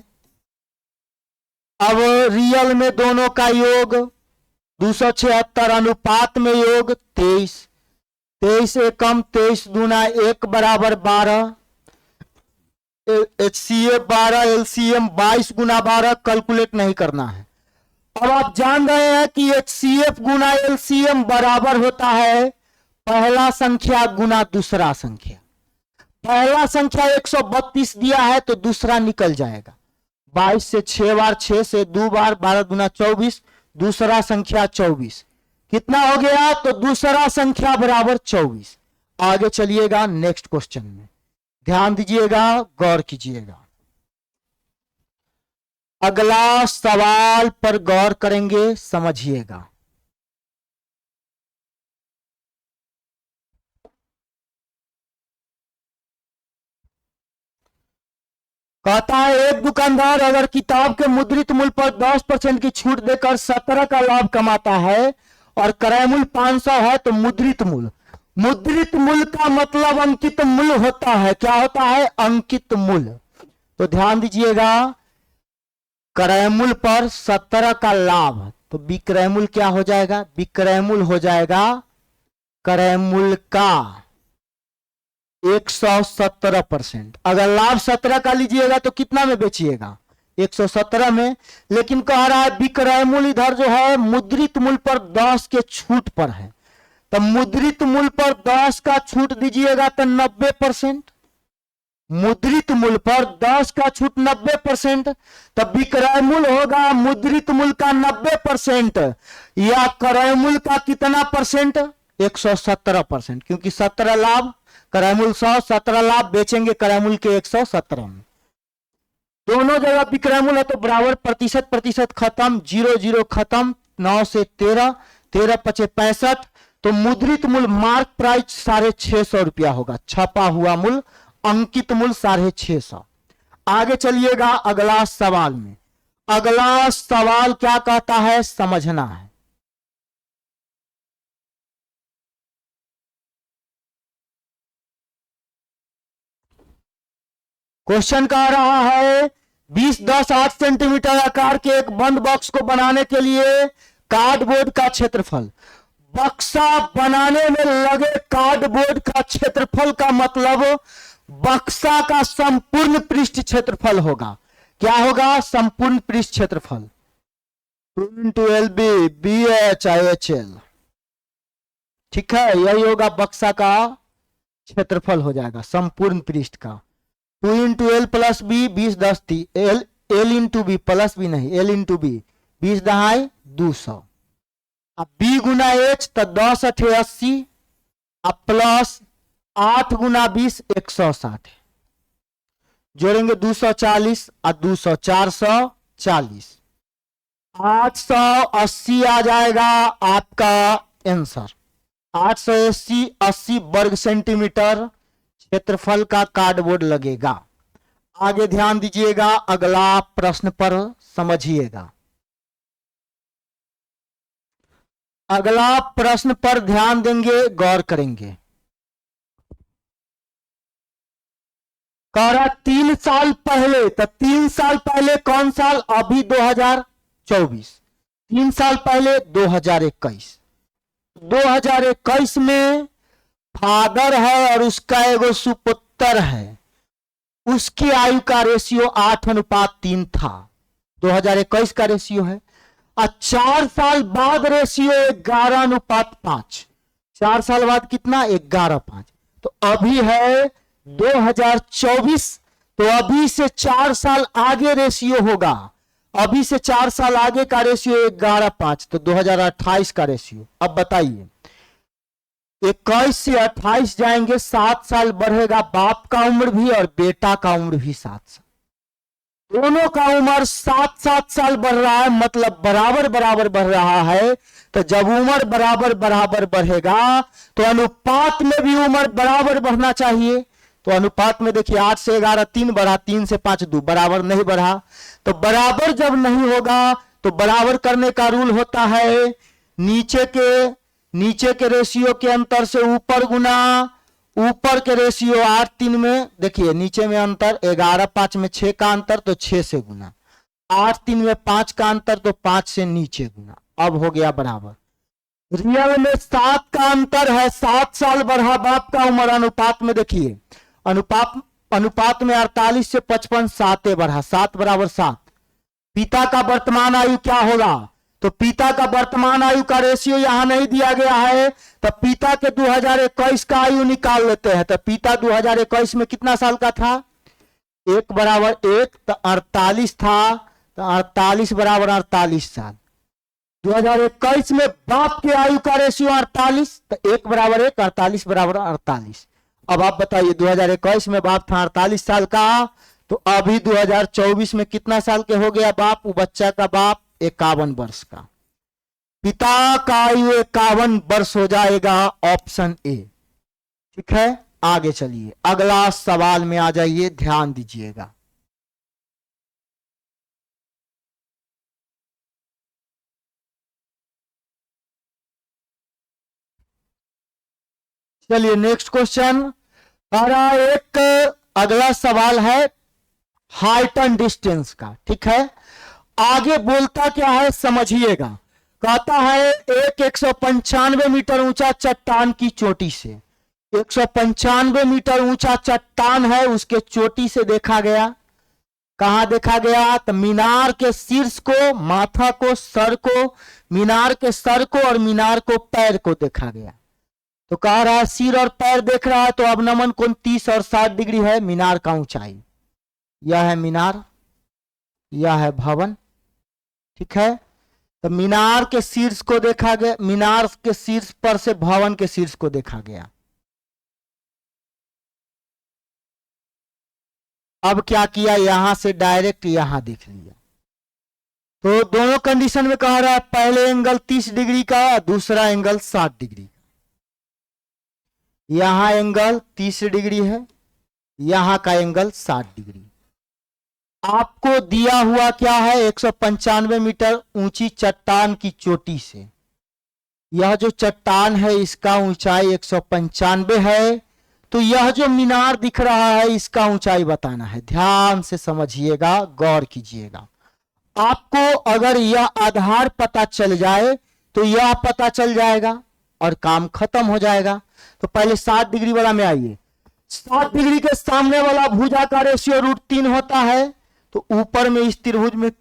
अब रियल में दोनों का योग 276 अनुपात में योग 23, 23 एकम 23 दूना 1 बराबर 12, HCF 12 LCM 22 गुना 12 कैलकुलेट नहीं करना है। अब आप जान रहे हैं कि HCF गुना LCM बराबर होता है पहला संख्या गुना दूसरा संख्या। पहला संख्या 132 दिया है तो दूसरा निकल जाएगा, 22 से 6 बार, 6 से 2 बार, 12 गुना 24, दूसरा संख्या 24। कितना हो गया? तो दूसरा संख्या बराबर 24। आगे चलिएगा नेक्स्ट क्वेश्चन में, ध्यान दीजिएगा, गौर कीजिएगा। अगला सवाल पर गौर करेंगे, समझिएगा। कहता है एक दुकानदार अगर किताब के मुद्रित मूल्य पर 10% की छूट देकर 17 का लाभ कमाता है और क्रय मूल्य 500 है, तो मुद्रित मूल्य का मतलब अंकित मूल्य होता है। क्या होता है? अंकित मूल्य। तो ध्यान दीजिएगा, क्रय मूल्य पर 17 का लाभ, तो विक्रय मूल्य क्या हो जाएगा? विक्रय मूल्य हो जाएगा क्रय मूल्य का 117%। अगर लाभ 17 का लीजिएगा तो कितना में बेचिएगा? 117 में। लेकिन कह रहा है विक्रय मूल्य इधर जो है मुद्रित मूल्य पर 10 के छूट पर है, तो मुद्रित मूल्य पर 10 का छूट दीजिएगा तो 90%। मुद्रित मूल्य पर 10 का छूट 90%, तब विक्रय मूल्य होगा मुद्रित मूल्य का 90% या क्रय मूल्य का कितना परसेंट? 117%, क्योंकि 17 लाभ, क्रय मूल्य 100, 17 लाभ, बेचेंगे क्रय मूल्य के 117 में। दोनों जगह विक्रय मूल्य है तो बराबर प्रतिशत खत्म, 0 0 खत्म, 9 से 13, 13 पचे 65, तो मुद्रित मूल्य मार्क प्राइस 650 रुपया होगा। छपा हुआ मूल्य, अंकित मूल्य 650। आगे चलिएगा अगला सवाल में। अगला सवाल क्या कहता है, समझना है। क्वेश्चन कह रहा है 20 10 8 सेंटीमीटर आकार के एक बंद बॉक्स को बनाने के लिए कार्डबोर्ड का क्षेत्रफल। बक्सा बनाने में लगे कार्डबोर्ड का क्षेत्रफल का मतलब बक्सा का संपूर्ण पृष्ठ क्षेत्रफल होगा। क्या होगा, संपूर्ण पृष्ठ क्षेत्रफल। 2 × LB BHIHL, ठीक है, यही होगा बक्सा का क्षेत्रफल हो जाएगा संपूर्ण पृष्ठ का। 2 × L + B 20 10 30, L × B plus B नहीं, L × B 20 दहाई 200। अब B गुना H तो 10 8 80, अब प्लस 8 गुना 20 160, जोड़ेंगे 240 और 200 440, 880 आ जाएगा आपका आंसर। 880 80 वर्ग सेंटीमीटर क्षेत्रफल का कार्डबोर्ड लगेगा। आगे ध्यान दीजिएगा, अगला प्रश्न पर समझिएगा। अगला प्रश्न पर ध्यान देंगे, गौर करेंगे। कह रहा 3 साल पहले, तो 3 साल पहले कौन साल, अभी 2024, 3 साल पहले 2021। 2021 में फादर है और उसका एगो सुपुत्र है, उसकी आयु का रेशियो 8:3 था। 2021 का रेशियो है। और 4 साल बाद रेशियो 11:5। 4 साल बाद कितना, 11:5। तो अभी है 2024, तो अभी से 4 साल आगे रेशियो होगा। अभी से 4 साल आगे का रेशियो 11:5, तो 2028 का रेशियो। अब बताइए 21 से 28 जाएंगे, 7 साल बढ़ेगा बाप का उम्र भी और बेटा का उम्र भी 7 साल। दोनों का उम्र 7-7 साल बढ़ रहा है, मतलब बराबर बराबर बढ़ रहा है। तो जब उम्र बराबर बराबर बढ़ेगा तो अनुपात में भी उम्र बराबर बढ़ना चाहिए। तो अनुपात में देखिए 8 से 11 3 बढ़ा, 3 से 5 2, बराबर नहीं बढ़ा। तो बराबर जब नहीं होगा तो बराबर करने का रूल होता है नीचे के रेशियो के अंतर से ऊपर गुना, ऊपर के रेशियो 8 3 में, देखिए नीचे में अंतर 11 5 में 6 का अंतर, तो 6 से गुना, 8 3 में 5 का अंतर, तो 5 से नीचे गुना। अब हो गया बराबर। रियल में 7 का अंतर है, 7 साल बढ़ा बाप का उम्र। अनुपात में देखिए अनुपात में 48 से 55 7 बढ़ा, 7 बराबर 7। पिता का वर्तमान आयु क्या होगा, तो पिता का वर्तमान आयु का रेशियो यहां नहीं दिया गया है, तो पिता के 2021 का आयु निकाल लेते हैं। तो पिता 2021 में कितना साल का था, 1 बराबर 1, तो 48 था, तो 48 बराबर 48 साल। 2021 में बाप के आयु का रेशियो 48, तो 1 बराबर 1, 48 बराबर 48। अब आप बताइए 2021 में बाप था 48 साल का, तो अभी 2024 में कितना साल के हो गया बाप, वो बच्चा का बाप 51 वर्ष का। पिता का आयु 51 वर्ष हो जाएगा, ऑप्शन ए। ठीक है, आगे चलिए अगला सवाल में आ जाइए, ध्यान दीजिएगा। चलिए नेक्स्ट क्वेश्चन। हमारा एक अगला सवाल है हाइट एंड डिस्टेंस का। ठीक है, आगे बोलता क्या है समझिएगा। कहता है एक 195 मीटर ऊंचा चट्टान की चोटी से, 195 मीटर ऊंचा चट्टान है, उसके चोटी से देखा गया। कहां देखा गया, तो मीनार के शीर्ष को, माथा को, सर को, मीनार के सर को और मीनार को पैर को देखा गया। तो कह रहा है सिर और पैर देख रहा है, तो अब नमन कोण 30 और 60 डिग्री है मीनार का ऊंचाई। यह है मीनार, यह है भवन। ठीक है, तो मीनार के शीर्ष को देखा गया, मीनार के शीर्ष पर से भवन के शीर्ष को देखा गया। अब क्या किया, यहां से डायरेक्ट यहां देख लिया। तो दोनों कंडीशन में कह रहा है, पहले एंगल 30 डिग्री का, दूसरा एंगल 60 डिग्री। यहां एंगल 30 डिग्री है, यहां का एंगल 60 डिग्री। आपको दिया हुआ क्या है, 195 मीटर ऊंची चट्टान की चोटी से। यह जो चट्टान है इसका ऊंचाई 195 है, तो यह जो मीनार दिख रहा है इसका ऊंचाई बताना है। ध्यान से समझिएगा, गौर कीजिएगा। आपको अगर यह आधार पता चल जाए तो यह पता चल जाएगा और काम खत्म हो जाएगा। तो पहले 60 डिग्री वाला में आइए। 60 डिग्री के सामने वाला भुजा का रेशियो √3 होता है, तो ऊपर में इस त्रिभुज में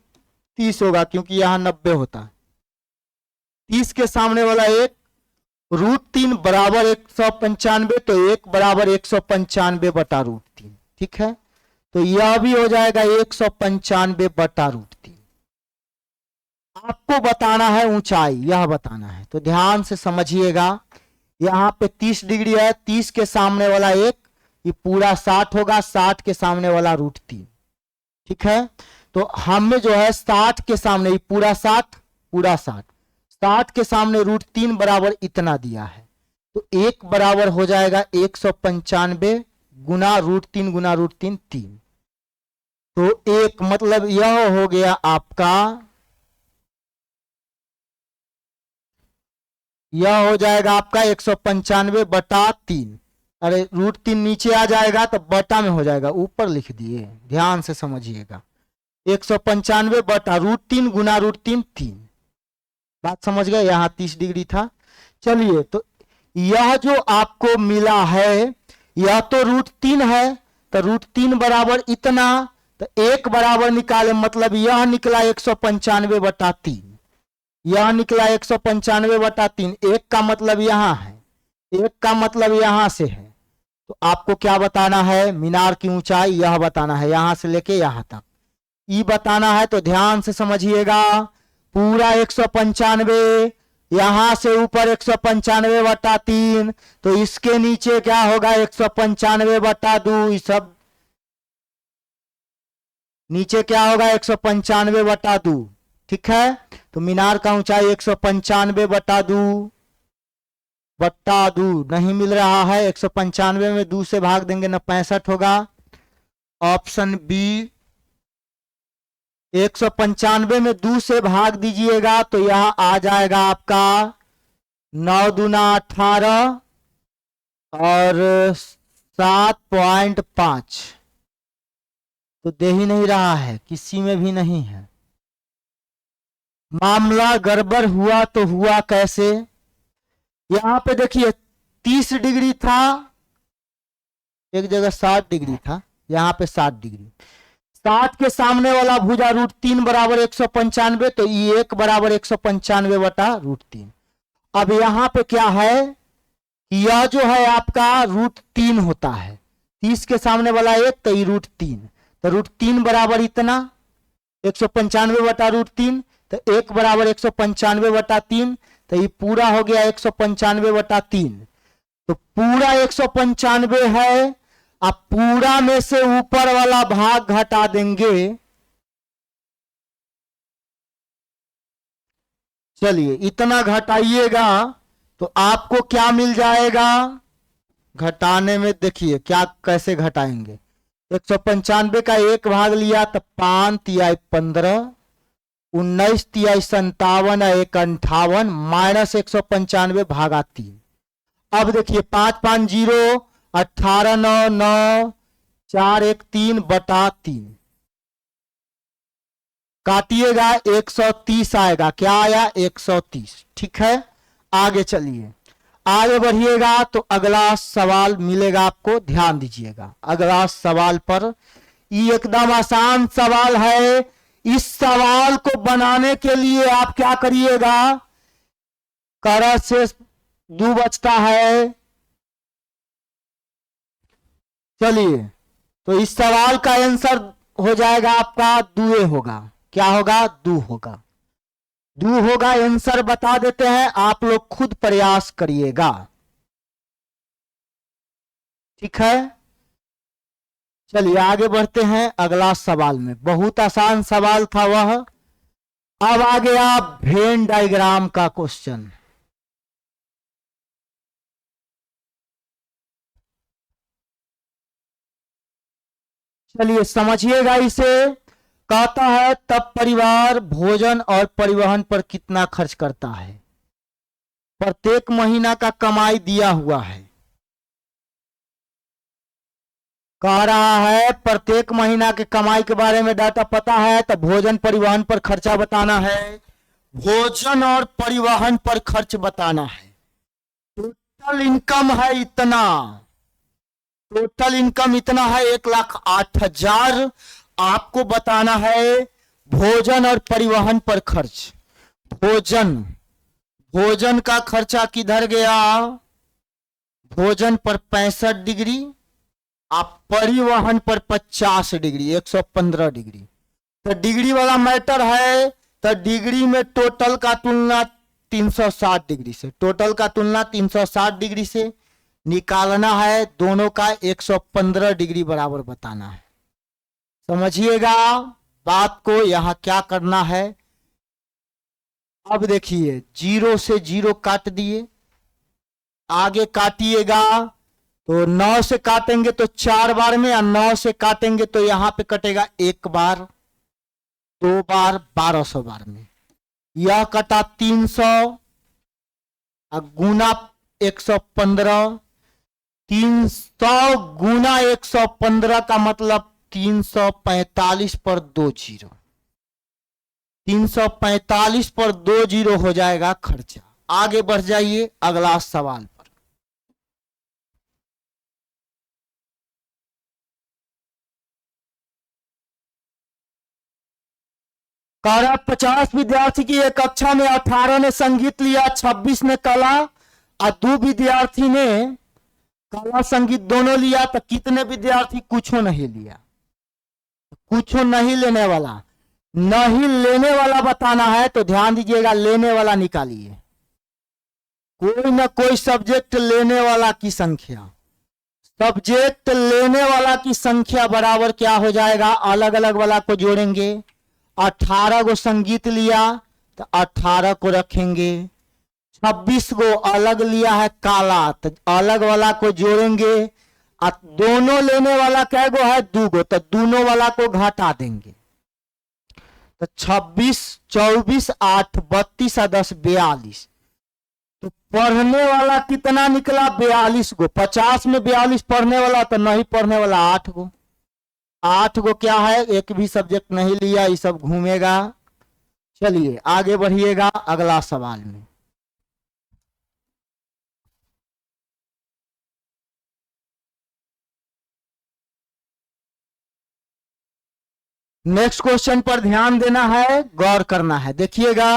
30 होगा क्योंकि यहां 90 होता है। 30 के सामने वाला 1, √3 बराबर 195, तो 1 बराबर 195 बटा √3। ठीक है, तो यह भी हो जाएगा 195 बटा √3। आपको बताना है ऊंचाई, यह बताना है, तो ध्यान से समझिएगा। यहां पे 30 डिग्री है, 30 के सामने वाला 1, ये पूरा 60 होगा, 60 के सामने वाला √3। ठीक है, तो हमें जो है 60 के सामने, ये पूरा 60 पूरा 60, 60 के सामने √3 बराबर इतना दिया है, तो 1 बराबर हो जाएगा 195 गुना √3 गुना √3 3। तो 1 मतलब यह हो गया आपका, यह हो जाएगा आपका 195 बटा 3। अरे √3 नीचे आ जाएगा तो बटा में हो जाएगा, ऊपर लिख दिए, ध्यान से समझिएगा। 195 बटा √3 गुना √3 3। बात समझ गए, यहां 30 डिग्री था। चलिए, तो यह जो आपको मिला है यह तो √3 है, तो √3 बराबर इतना, तो 1 बराबर निकाले, मतलब यह निकला 195 बटा 3, यह निकला 195 बटा 3। 1 का मतलब यहां है, 1 का मतलब यहां से है। तो आपको क्या बताना है, मीनार की ऊंचाई यह बताना है, यहां से लेके यहां तक ई बताना है। तो ध्यान से समझिएगा, पूरा 195, यहां से ऊपर 195 बटा 3, तो इसके नीचे क्या होगा 195 बटा 2, ये सब नीचे क्या होगा 195 बटा 2। ठीक है, तो मीनार का ऊंचाई 195 बटा 2 नहीं मिल रहा है। 195 में 2 से भाग देंगे ना 65 होगा। ऑप्शन बी, 195 में 2 से भाग दीजिएगा तो यह आ जाएगा आपका 9 दूना 18 और 7.5। तो दे ही नहीं रहा है, किसी में भी नहीं है। मामला गड़बड़ हुआ तो हुआ कैसे, यहां पे देखिए 30 डिग्री था, एक जगह 60 डिग्री था, यहां पे 60 डिग्री। 60 के सामने वाला भुजा √3 बराबर 195, तो ये 1 बराबर 195 बटा √3। अब यहां पे क्या है, यह जो है आपका √3 होता है, 30 के सामने वाला 1, तो ये √3, तो √3 बराबर इतना 195 बटा √3, तो 1 बराबर 195 बटा 3, तो ये पूरा हो गया 195 बटा 3। तो पूरा 195 है, अब पूरा में से ऊपर वाला भाग घटा देंगे। चलिए, इतना घटाइएगा तो आपको क्या मिल जाएगा, घटाने में देखिए क्या कैसे घटाएंगे। 195 का 1 भाग लिया तो 5 तिहाई 15, 19 तिहाई 57, 1 58, माइनस 195 भागा 3। अब देखिए 5 5 0, 18 9 9, 4 1 3 बटा 3, काटिएगा 130 आएगा, क्या आया 130। ठीक है, आगे चलिए, आगे बढ़िएगा तो अगला सवाल मिलेगा आपको, ध्यान दीजिएगा अगला सवाल पर। ये एकदम आसान सवाल है। इस सवाल को बनाने के लिए आप क्या करिएगा, करत से 2 बचता है। चलिए, तो इस सवाल का आंसर हो जाएगा आपका 2 होगा। क्या होगा, 2 होगा, 2 होगा। आंसर बता देते हैं, आप लोग खुद प्रयास करिएगा। ठीक है, चलिए आगे बढ़ते हैं अगला सवाल में। बहुत आसान सवाल था वह, अब आ गया वेन डायग्राम का क्वेश्चन। चलिए समझिएगा इसे। कहता है तब परिवार भोजन और परिवहन पर कितना खर्च करता है। प्रत्येक महीना का कमाई दिया हुआ है। कह रहा है प्रत्येक महीना के कमाई के बारे में डाटा पता है, तो भोजन परिवहन पर खर्चा बताना है। भोजन और परिवहन पर खर्च बताना है। टोटल इनकम है इतना, टोटल इनकम इतना है 1,08,000। आपको बताना है भोजन और परिवहन पर खर्च। भोजन, भोजन का खर्चा किधर गया, भोजन पर 65 डिग्री, आप परिवहन पर 50 डिग्री, 115 डिग्री। तो डिग्री वाला मैटर है, तो डिग्री में टोटल का तुलना 360 डिग्री से, टोटल का तुलना 360 डिग्री से निकालना है। दोनों का 115 डिग्री बराबर बताना है। समझिएगा बात को। यहां क्या करना है, अब देखिए 0 से 0 काट दिए, आगे काटिएगा तो 9 से काटेंगे तो 4 बार में, और 9 से काटेंगे तो यहां पे कटेगा 1 बार, 2 बार, 1200 बार में। यह कटा 300 गुना 115, 300 गुना 115 का मतलब 345 पर 2 जीरो, 345 पर 2 जीरो हो जाएगा खर्चा। आगे बढ़ जाइए अगला सवाल पर। कह रहा 50 विद्यार्थी की एक कक्षा में 18 ने संगीत लिया, 26 ने कला, और 2 विद्यार्थी ने कला संगीत दोनों लिया, तो कितने विद्यार्थी कुछ नहीं लिया। कुछ नहीं लेने वाला, नहीं लेने वाला बताना है, तो ध्यान दीजिएगा लेने वाला निकालिए। कोई ना कोई सब्जेक्ट लेने वाला की संख्या, सब्जेक्ट लेने वाला की संख्या बराबर क्या हो जाएगा, अलग अलग वाला को जोड़ेंगे। 18 को संगीत लिया तो 18 को रखेंगे, 26 को अलग लिया है काला, तो अलग वाला को जोड़ेंगे। और दोनों लेने वाला क्या गो है, 2 गो, तो दोनों वाला को घटा देंगे। तो 26, 24, 8, 32 और 10 42। तो पढ़ने वाला कितना निकला, 42 गो। 50 में 42 पढ़ने वाला, तो नहीं पढ़ने वाला 8 गो। 8 गो क्या है, एक भी सब्जेक्ट नहीं लिया, ये सब घूमेगा। चलिए आगे बढ़िएगा अगला सवाल में। नेक्स्ट क्वेश्चन पर ध्यान देना है, गौर करना है। देखिएगा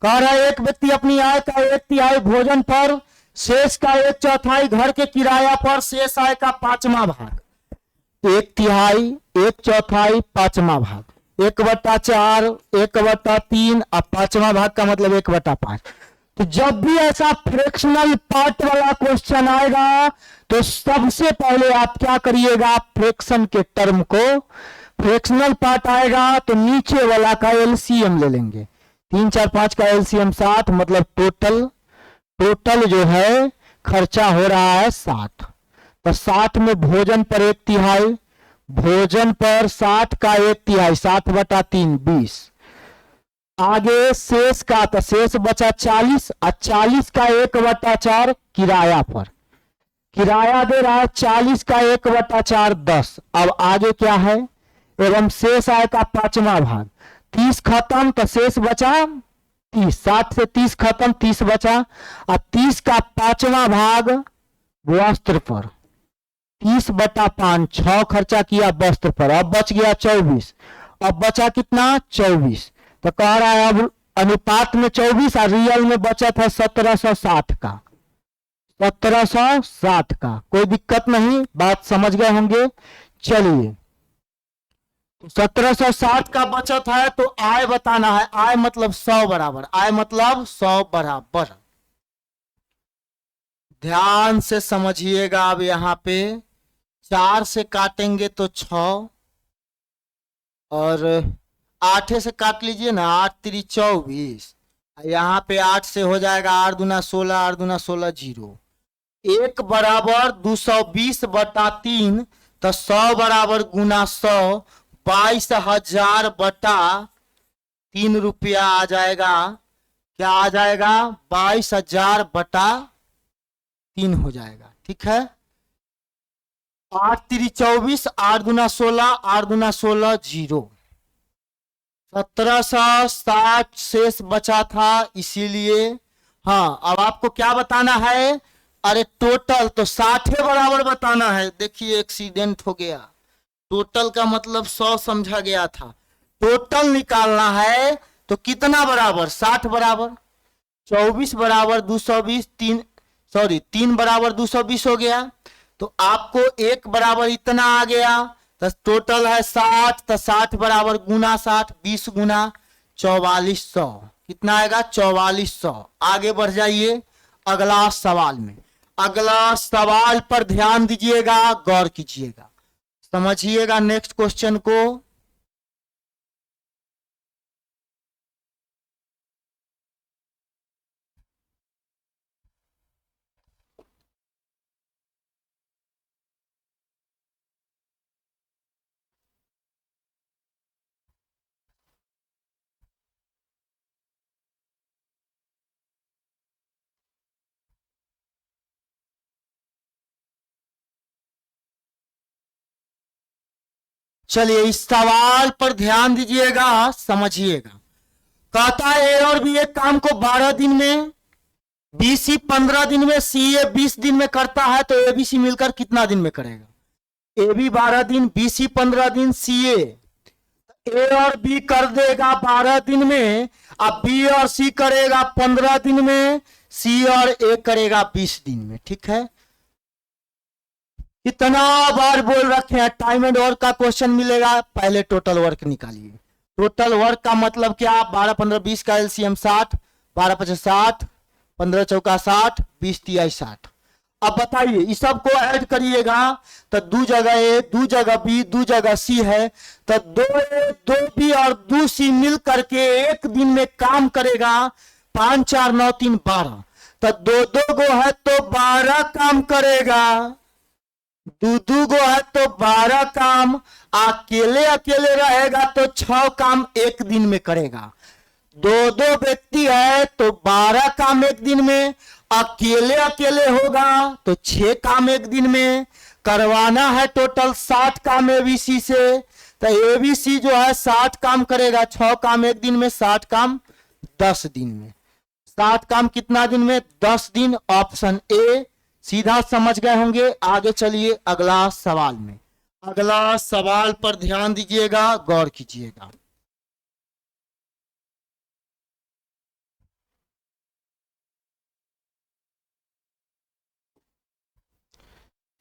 कह रहा है एक व्यक्ति अपनी आय का 1/3 भोजन पर, शेष का 1/4 घर के किराया पर, शेष आय का 5वां भाग। 1/3, 1/4, 5वां भाग, 1/4, 1/3 और 5वां भाग का मतलब 1/5। तो जब भी ऐसा फ्रैक्शनल पार्ट वाला क्वेश्चन आएगा तो सबसे पहले आप क्या करिएगा, फ्रैक्शन के टर्म को, फ्रैक्शनल पार्ट आएगा तो नीचे वाला का एलसीएम ले लेंगे। 3, 4, 5 का एलसीएम 60, मतलब टोटल, टोटल जो है खर्चा हो रहा है 60। तो 60 में भोजन पर 1/3, भोजन पर 60 का 1/3, 60/3 20। आगे शेष का, तो शेष बचा 40, और 40 का 1/4 किराया पर, किराया दे रहा है 40 का 1/4 10। अब आगे क्या है, एवं शेष आय का 5वां भाग। 30 खत्म तो शेष बचा 30, 60 से 30 खत्म, 30 बचा, और 30 का 5वां भाग वस्त्र पर, 30/5, 6 खर्चा किया वस्त्र पर, अब बच गया 24। अब बचा कितना, 24। तो कह रहा है अब अनुपात में 24 और रियल में बचत है 1760 का, 1760 का। कोई दिक्कत नहीं, बात समझ गए होंगे। चलिए 1760 का बचत है, तो आय बताना है। आय मतलब 100 बराबर, आय मतलब 100 बराबर। ध्यान से समझिएगा। अब यहां पे 4 से काटेंगे तो 6, और 8 से काट लीजिए ना, 8 3 24, यहाँ पे 8 से हो जाएगा 8 दूना 16, 8 दूना 16 0। 1 बराबर 220/3, तो 100 बराबर गुना 100, 22,000 बटा 3 रुपया आ जाएगा। क्या आ जाएगा? 22,000 बटा 3 हो जाएगा। ठीक है, 8 3 24, 8 दूना 16, 8 दूना 16 0। 1760 शेष बचा था, इसीलिए हाँ अब आपको क्या बताना है? अरे टोटल तो 60 बराबर बताना है। देखिए एक्सीडेंट हो गया, टोटल का मतलब 100 समझा गया था, टोटल निकालना है तो कितना बराबर? 60 बराबर 24 बराबर 220, 3 बराबर 220 हो गया, तो आपको 1 बराबर इतना आ गया, तो टोटल है 60, तो 60 बराबर गुना 60, 20 गुना 4400, कितना आएगा? 4400। आगे बढ़ जाइए अगला सवाल में। अगला सवाल पर ध्यान दीजिएगा, गौर कीजिएगा, समझिएगा नेक्स्ट क्वेश्चन को। चलिए इस सवाल पर ध्यान दीजिएगा, समझिएगा। कहता है ए और बी एक काम को 12 दिन में, बी सी 15 दिन में, सी ए 20 दिन में करता है, तो ए बी सी मिलकर कितना दिन में करेगा? ए बी 12 दिन, बी सी 15 दिन, सी ए और बी कर देगा 12 दिन में, अब बी और सी करेगा 15 दिन में, सी और ए करेगा 20 दिन में। ठीक है, कितना बार बोल रखे हैं, टाइम एंड वर्क का क्वेश्चन मिलेगा, पहले टोटल वर्क निकालिए। टोटल वर्क का मतलब क्या? 12 15 20 का एलसीएम 60, 12 50 60, 15 चौका 60, 20 तिहाई 60। अब बताइए इस सब को ऐड करिएगा, तो 2 जगह ए, 2 जगह बी, 2 जगह सी है, तो 2 ए 2 बी और 2 सी मिल करके एक दिन में काम करेगा 5 4 9 3 12, तो 2 2 गो है तो 12 काम करेगा, 2 2 गो है तो 12 काम, अकेले अकेले रहेगा तो 6 काम एक दिन में करेगा, 2 2 व्यक्ति है तो 12 काम एक दिन में, अकेले अकेले होगा तो 6 काम एक दिन में करवाना है, टोटल 60 काम एबीसी से, तो एबीसी जो है 60 काम करेगा, 6 काम एक दिन में, 60 काम 10 दिन में। 60 काम कितना दिन में? 10 दिन। ऑप्शन ए सीधा समझ गए होंगे। आगे चलिए अगला सवाल में। अगला सवाल पर ध्यान दीजिएगा, गौर कीजिएगा।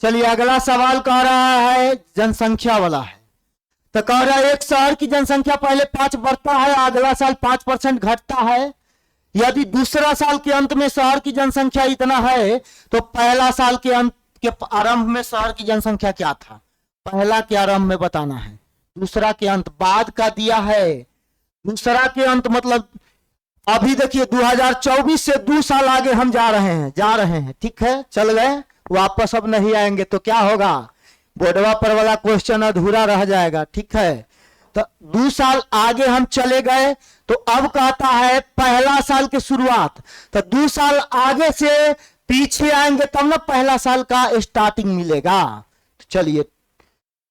चलिए अगला सवाल कह रहा है जनसंख्या वाला है, तो कह रहा है एक शहर की जनसंख्या पहले 5 बढ़ता है, अगला साल 5% घटता है। यदि दूसरा साल के अंत में शहर की जनसंख्या इतना है, तो पहला साल के अंत के आरंभ में शहर की जनसंख्या क्या था? पहला के आरंभ में बताना है, दूसरा के अंत बाद का दिया है। दूसरा के अंत मतलब अभी देखिए 2024 से 2 साल आगे हम जा रहे हैं। ठीक है, चल गए, वापस अब नहीं आएंगे, तो क्या होगा? बोर्डवा पर वाला क्वेश्चन अधूरा रह जाएगा। ठीक है, तो 2 साल आगे हम चले गए, तो अब कहता है पहला साल की शुरुआत, तो 2 साल आगे से पीछे आएंगे तब ना पहला साल का स्टार्टिंग मिलेगा। तो चलिए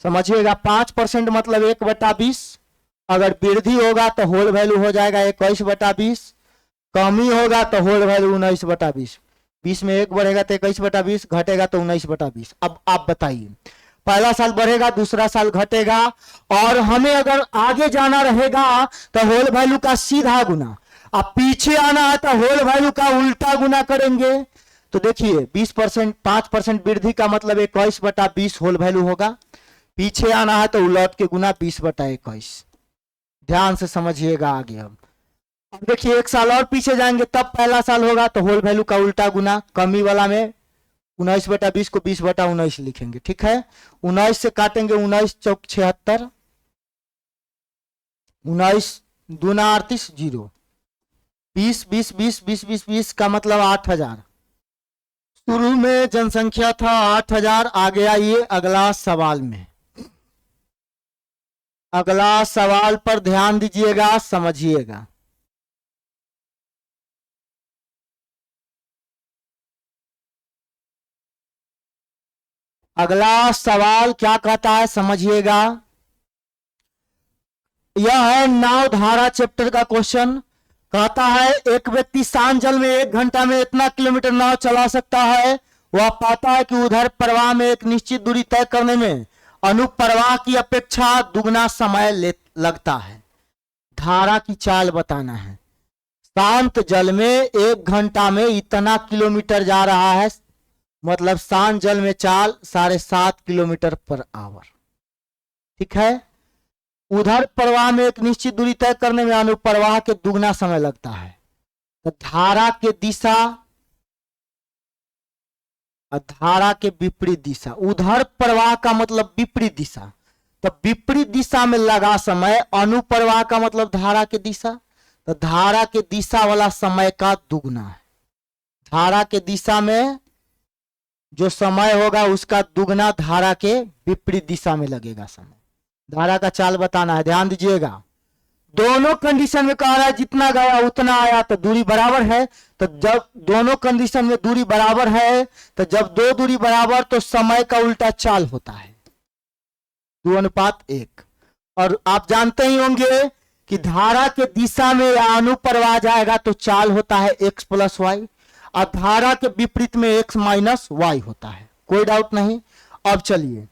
समझिएगा, 5% मतलब 1/20, अगर वृद्धि होगा तो होल वैल्यू हो जाएगा 21/20, कमी होगा तो होल वैल्यू 19/20, 20 में 1 बढ़ेगा तो 21/20, घटेगा तो 19/20। अब आप बताइए, पहला साल बढ़ेगा, दूसरा साल घटेगा, और हमें अगर आगे जाना रहेगा तो होल वैल्यू का सीधा गुना, अब पीछे आना है तो होल वैल्यू का उल्टा गुना करेंगे। तो देखिए 20% 5% वृद्धि का मतलब 21/20 होल वैल्यू होगा, पीछे आना है तो उलट के गुना 20/21। ध्यान से समझिएगा आगे। अब देखिए 1 साल और पीछे जाएंगे तब पहला साल होगा, तो होल वैल्यू का उल्टा गुना, कमी वाला में 19/20 को 20/19 लिखेंगे। ठीक है, 19 से काटेंगे, 19 चौक 76, 19 दूना 38 0 20 20 20 20 20 20 का मतलब 8000। शुरू में जनसंख्या था 8000। आगे आइए अगला सवाल में। अगला सवाल पर ध्यान दीजिएगा, समझिएगा। अगला सवाल क्या कहता है, समझिएगा। यह है नाव धारा चैप्टर का क्वेश्चन। कहता है एक व्यक्ति शांत जल में 1 घंटा में इतना किलोमीटर नाव चला सकता है। वह पाता है कि उधर प्रवाह में एक निश्चित दूरी तय करने में अनुप्रवाह की अपेक्षा दुगना समय लगता है। धारा की चाल बताना है। शांत जल में 1 घंटा में इतना किलोमीटर जा रहा है, मतलब शांत जल में चाल 7.5 किलोमीटर पर आवर। ठीक है। उधर प्रवाह में एक निश्चित दूरी तय करने में अनुप्रवाह के दुगना समय लगता है। तो धारा के दिशा, धारा के विपरीत दिशा, उधर प्रवाह का मतलब विपरीत दिशा, तो विपरीत दिशा में लगा समय अनुप्रवाह का मतलब धारा के दिशा, तो धारा के दिशा वाला समय का दुगना है। धारा के दिशा में जो समय होगा उसका दुगना धारा के विपरीत दिशा में लगेगा समय। धारा का चाल बताना है, ध्यान दीजिएगा। दोनों कंडीशन में कह रहा है जितना गया उतना आया, तो दूरी बराबर है। तो जब दोनों कंडीशन में दूरी बराबर है, तो जब दो दूरी बराबर तो समय का उल्टा चाल होता है 2:1। और आप जानते ही होंगे कि धारा के दिशा में या अनुप्रवाह जाएगा तो चाल होता है x + y, और धारा के विपरीत में x - y होता है। कोई डाउट नहीं। अब चलिए,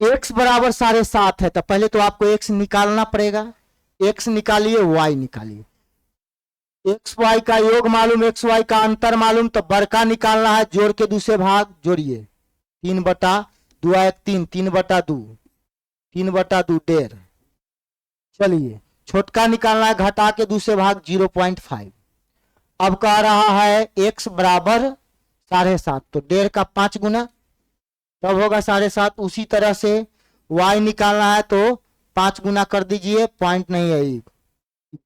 x बराबर 7.5 है, तो पहले तो आपको x निकालना पड़ेगा। x निकालिए, y निकालिए। x y का योग मालूम, x y का अंतर मालूम, तो बड़का निकालना है। जोड़ के दूसरे भाग जोड़िए। 3/2 1 3 3/2 3/2 1.5। चलिए छोटका निकालना है, घटा के दूसरे भाग 0.5। अब कह रहा है x बराबर 7.5, तो 1.5 का 5 गुना तब होगा 7.5। उसी तरह से y निकालना है तो 5 गुना कर दीजिए, पॉइंट नहीं है,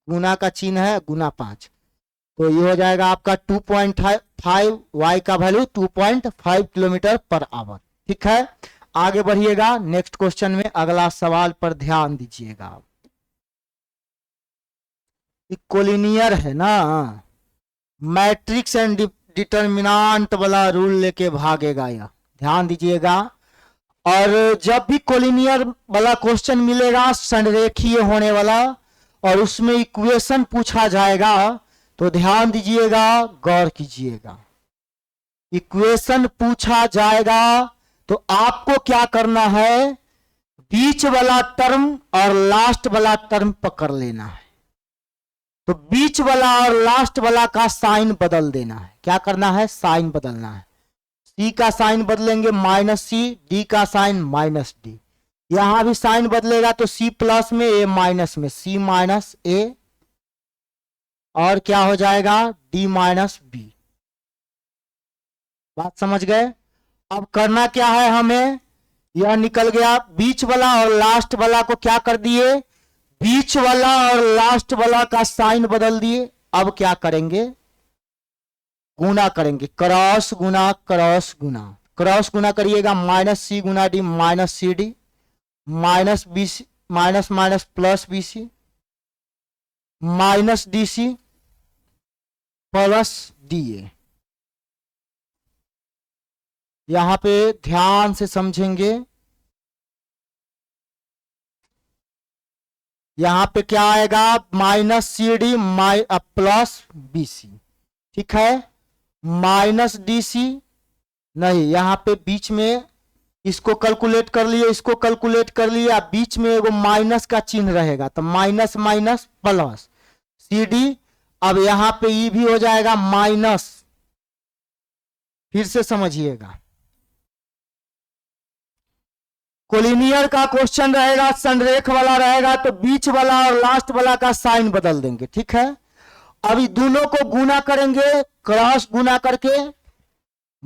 गुना का चिन्ह है, गुना 5, तो ये हो जाएगा आपका 2.5। y का वैल्यू 2.5 किलोमीटर पर आवर। ठीक है, आगे बढ़िएगा नेक्स्ट क्वेश्चन में। अगला सवाल पर ध्यान दीजिएगा। कोलिनियर है ना, मैट्रिक्स एंड डिटर्मिनेंट वाला रूल लेके भागेगा यह, ध्यान दीजिएगा। और जब भी कोलिनियर वाला क्वेश्चन मिलेगा संरेखीय होने वाला, और उसमें इक्वेशन पूछा जाएगा, तो ध्यान दीजिएगा, गौर कीजिएगा। इक्वेशन पूछा जाएगा तो आपको क्या करना है, बीच वाला टर्म और लास्ट वाला टर्म पकड़ लेना है। तो बीच वाला और लास्ट वाला का साइन बदल देना है। क्या करना है, साइन बदलना है। C का साइन बदलेंगे -C, D का साइन -D। यहां भी साइन बदलेगा तो C प्लस में, A माइनस में, C - A, और क्या हो जाएगा D - B। बात समझ गए। अब करना क्या है हमें, यह निकल गया बीच वाला और लास्ट वाला को क्या कर दिए, बीच वाला और लास्ट वाला का साइन बदल दिए। अब क्या करेंगे, गुना करेंगे, क्रॉस गुना क्रॉस गुना। क्रॉस गुना करिएगा, -C गुना D -CD, -BC minus plus BC, -DC plus DA। यहां पे ध्यान से समझेंगे। यहां पे क्या आएगा, -CD प्लस BC। ठीक है, -DC नहीं, यहां पे बीच में इसको कैलकुलेट कर लिए, इसको कैलकुलेट कर लिया, बीच में एगो माइनस का चिन्ह रहेगा, तो माइनस माइनस प्लस CD। अब यहां पे ई भी हो जाएगा माइनस। फिर से समझिएगा, कोलिनियर का क्वेश्चन रहेगा, संरेख वाला रहेगा, तो बीच वाला और लास्ट वाला का साइन बदल देंगे। ठीक है, अभी दोनों को गुना करेंगे, क्रॉस गुना करके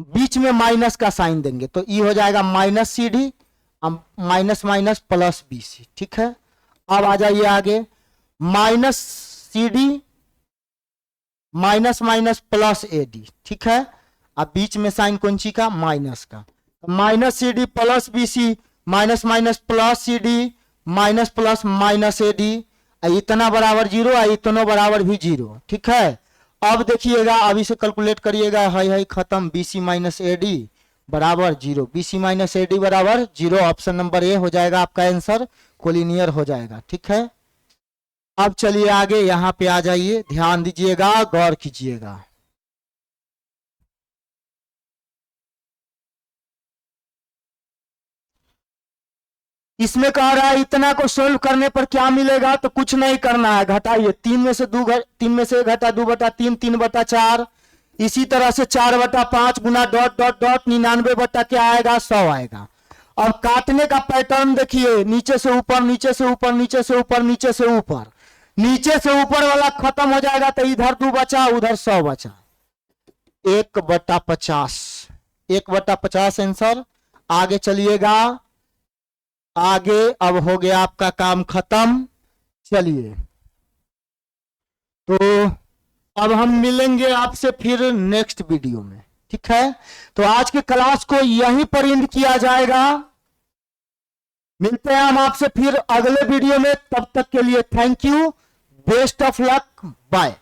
बीच में माइनस का साइन देंगे, तो ई हो जाएगा -CD minus minus plus BC। ठीक है, अब आ जाइए आगे, minus C D minus minus plus A D, ठीक है। अब बीच में साइन कौन सी का, माइनस का, minus C D plus B C, minus minus plus C D, minus plus minus A D, इतना बराबर जीरो, इतना बराबर भी जीरो, ठीक है। अब देखिएगा, अब इसे कैलकुलेट करिएगा, है खत्म, B C minus A D बराबर zero, B C minus A D बराबर जीरो। ऑप्शन नंबर ए हो जाएगा आपका आंसर, कोलिनियर हो जाएगा, ठीक है। अब चलिए आगे, यहां पे आ जाइए, ध्यान दीजिएगा, गौर कीजिएगा। इसमें कह रहा है इतना को सोल्व करने पर क्या मिलेगा, तो कुछ नहीं करना है, घटाइए, 3 में से 1 घटा 2/3, 3/4, इसी तरह से 4/5 गुना डॉट डॉट डॉट 99 बटा क्या आएगा, 100 आएगा। अब काटने का पैटर्न देखिए, नीचे से ऊपर, नीचे से ऊपर, नीचे से ऊपर, नीचे से ऊपर, नीचे से ऊपर वाला खत्म हो जाएगा, तो इधर 2 बचा, उधर 100 बचा, 1/50, 1/50 आंसर। आगे चलिएगा, आगे अब हो गया आपका काम खत्म। चलिए, तो अब हम मिलेंगे आपसे फिर नेक्स्ट वीडियो में, ठीक है। तो आज के क्लास को यहीं पर एंड किया जाएगा, मिलते हैं हम आपसे फिर अगले वीडियो में, तब तक के लिए thank you, best of luck, bye.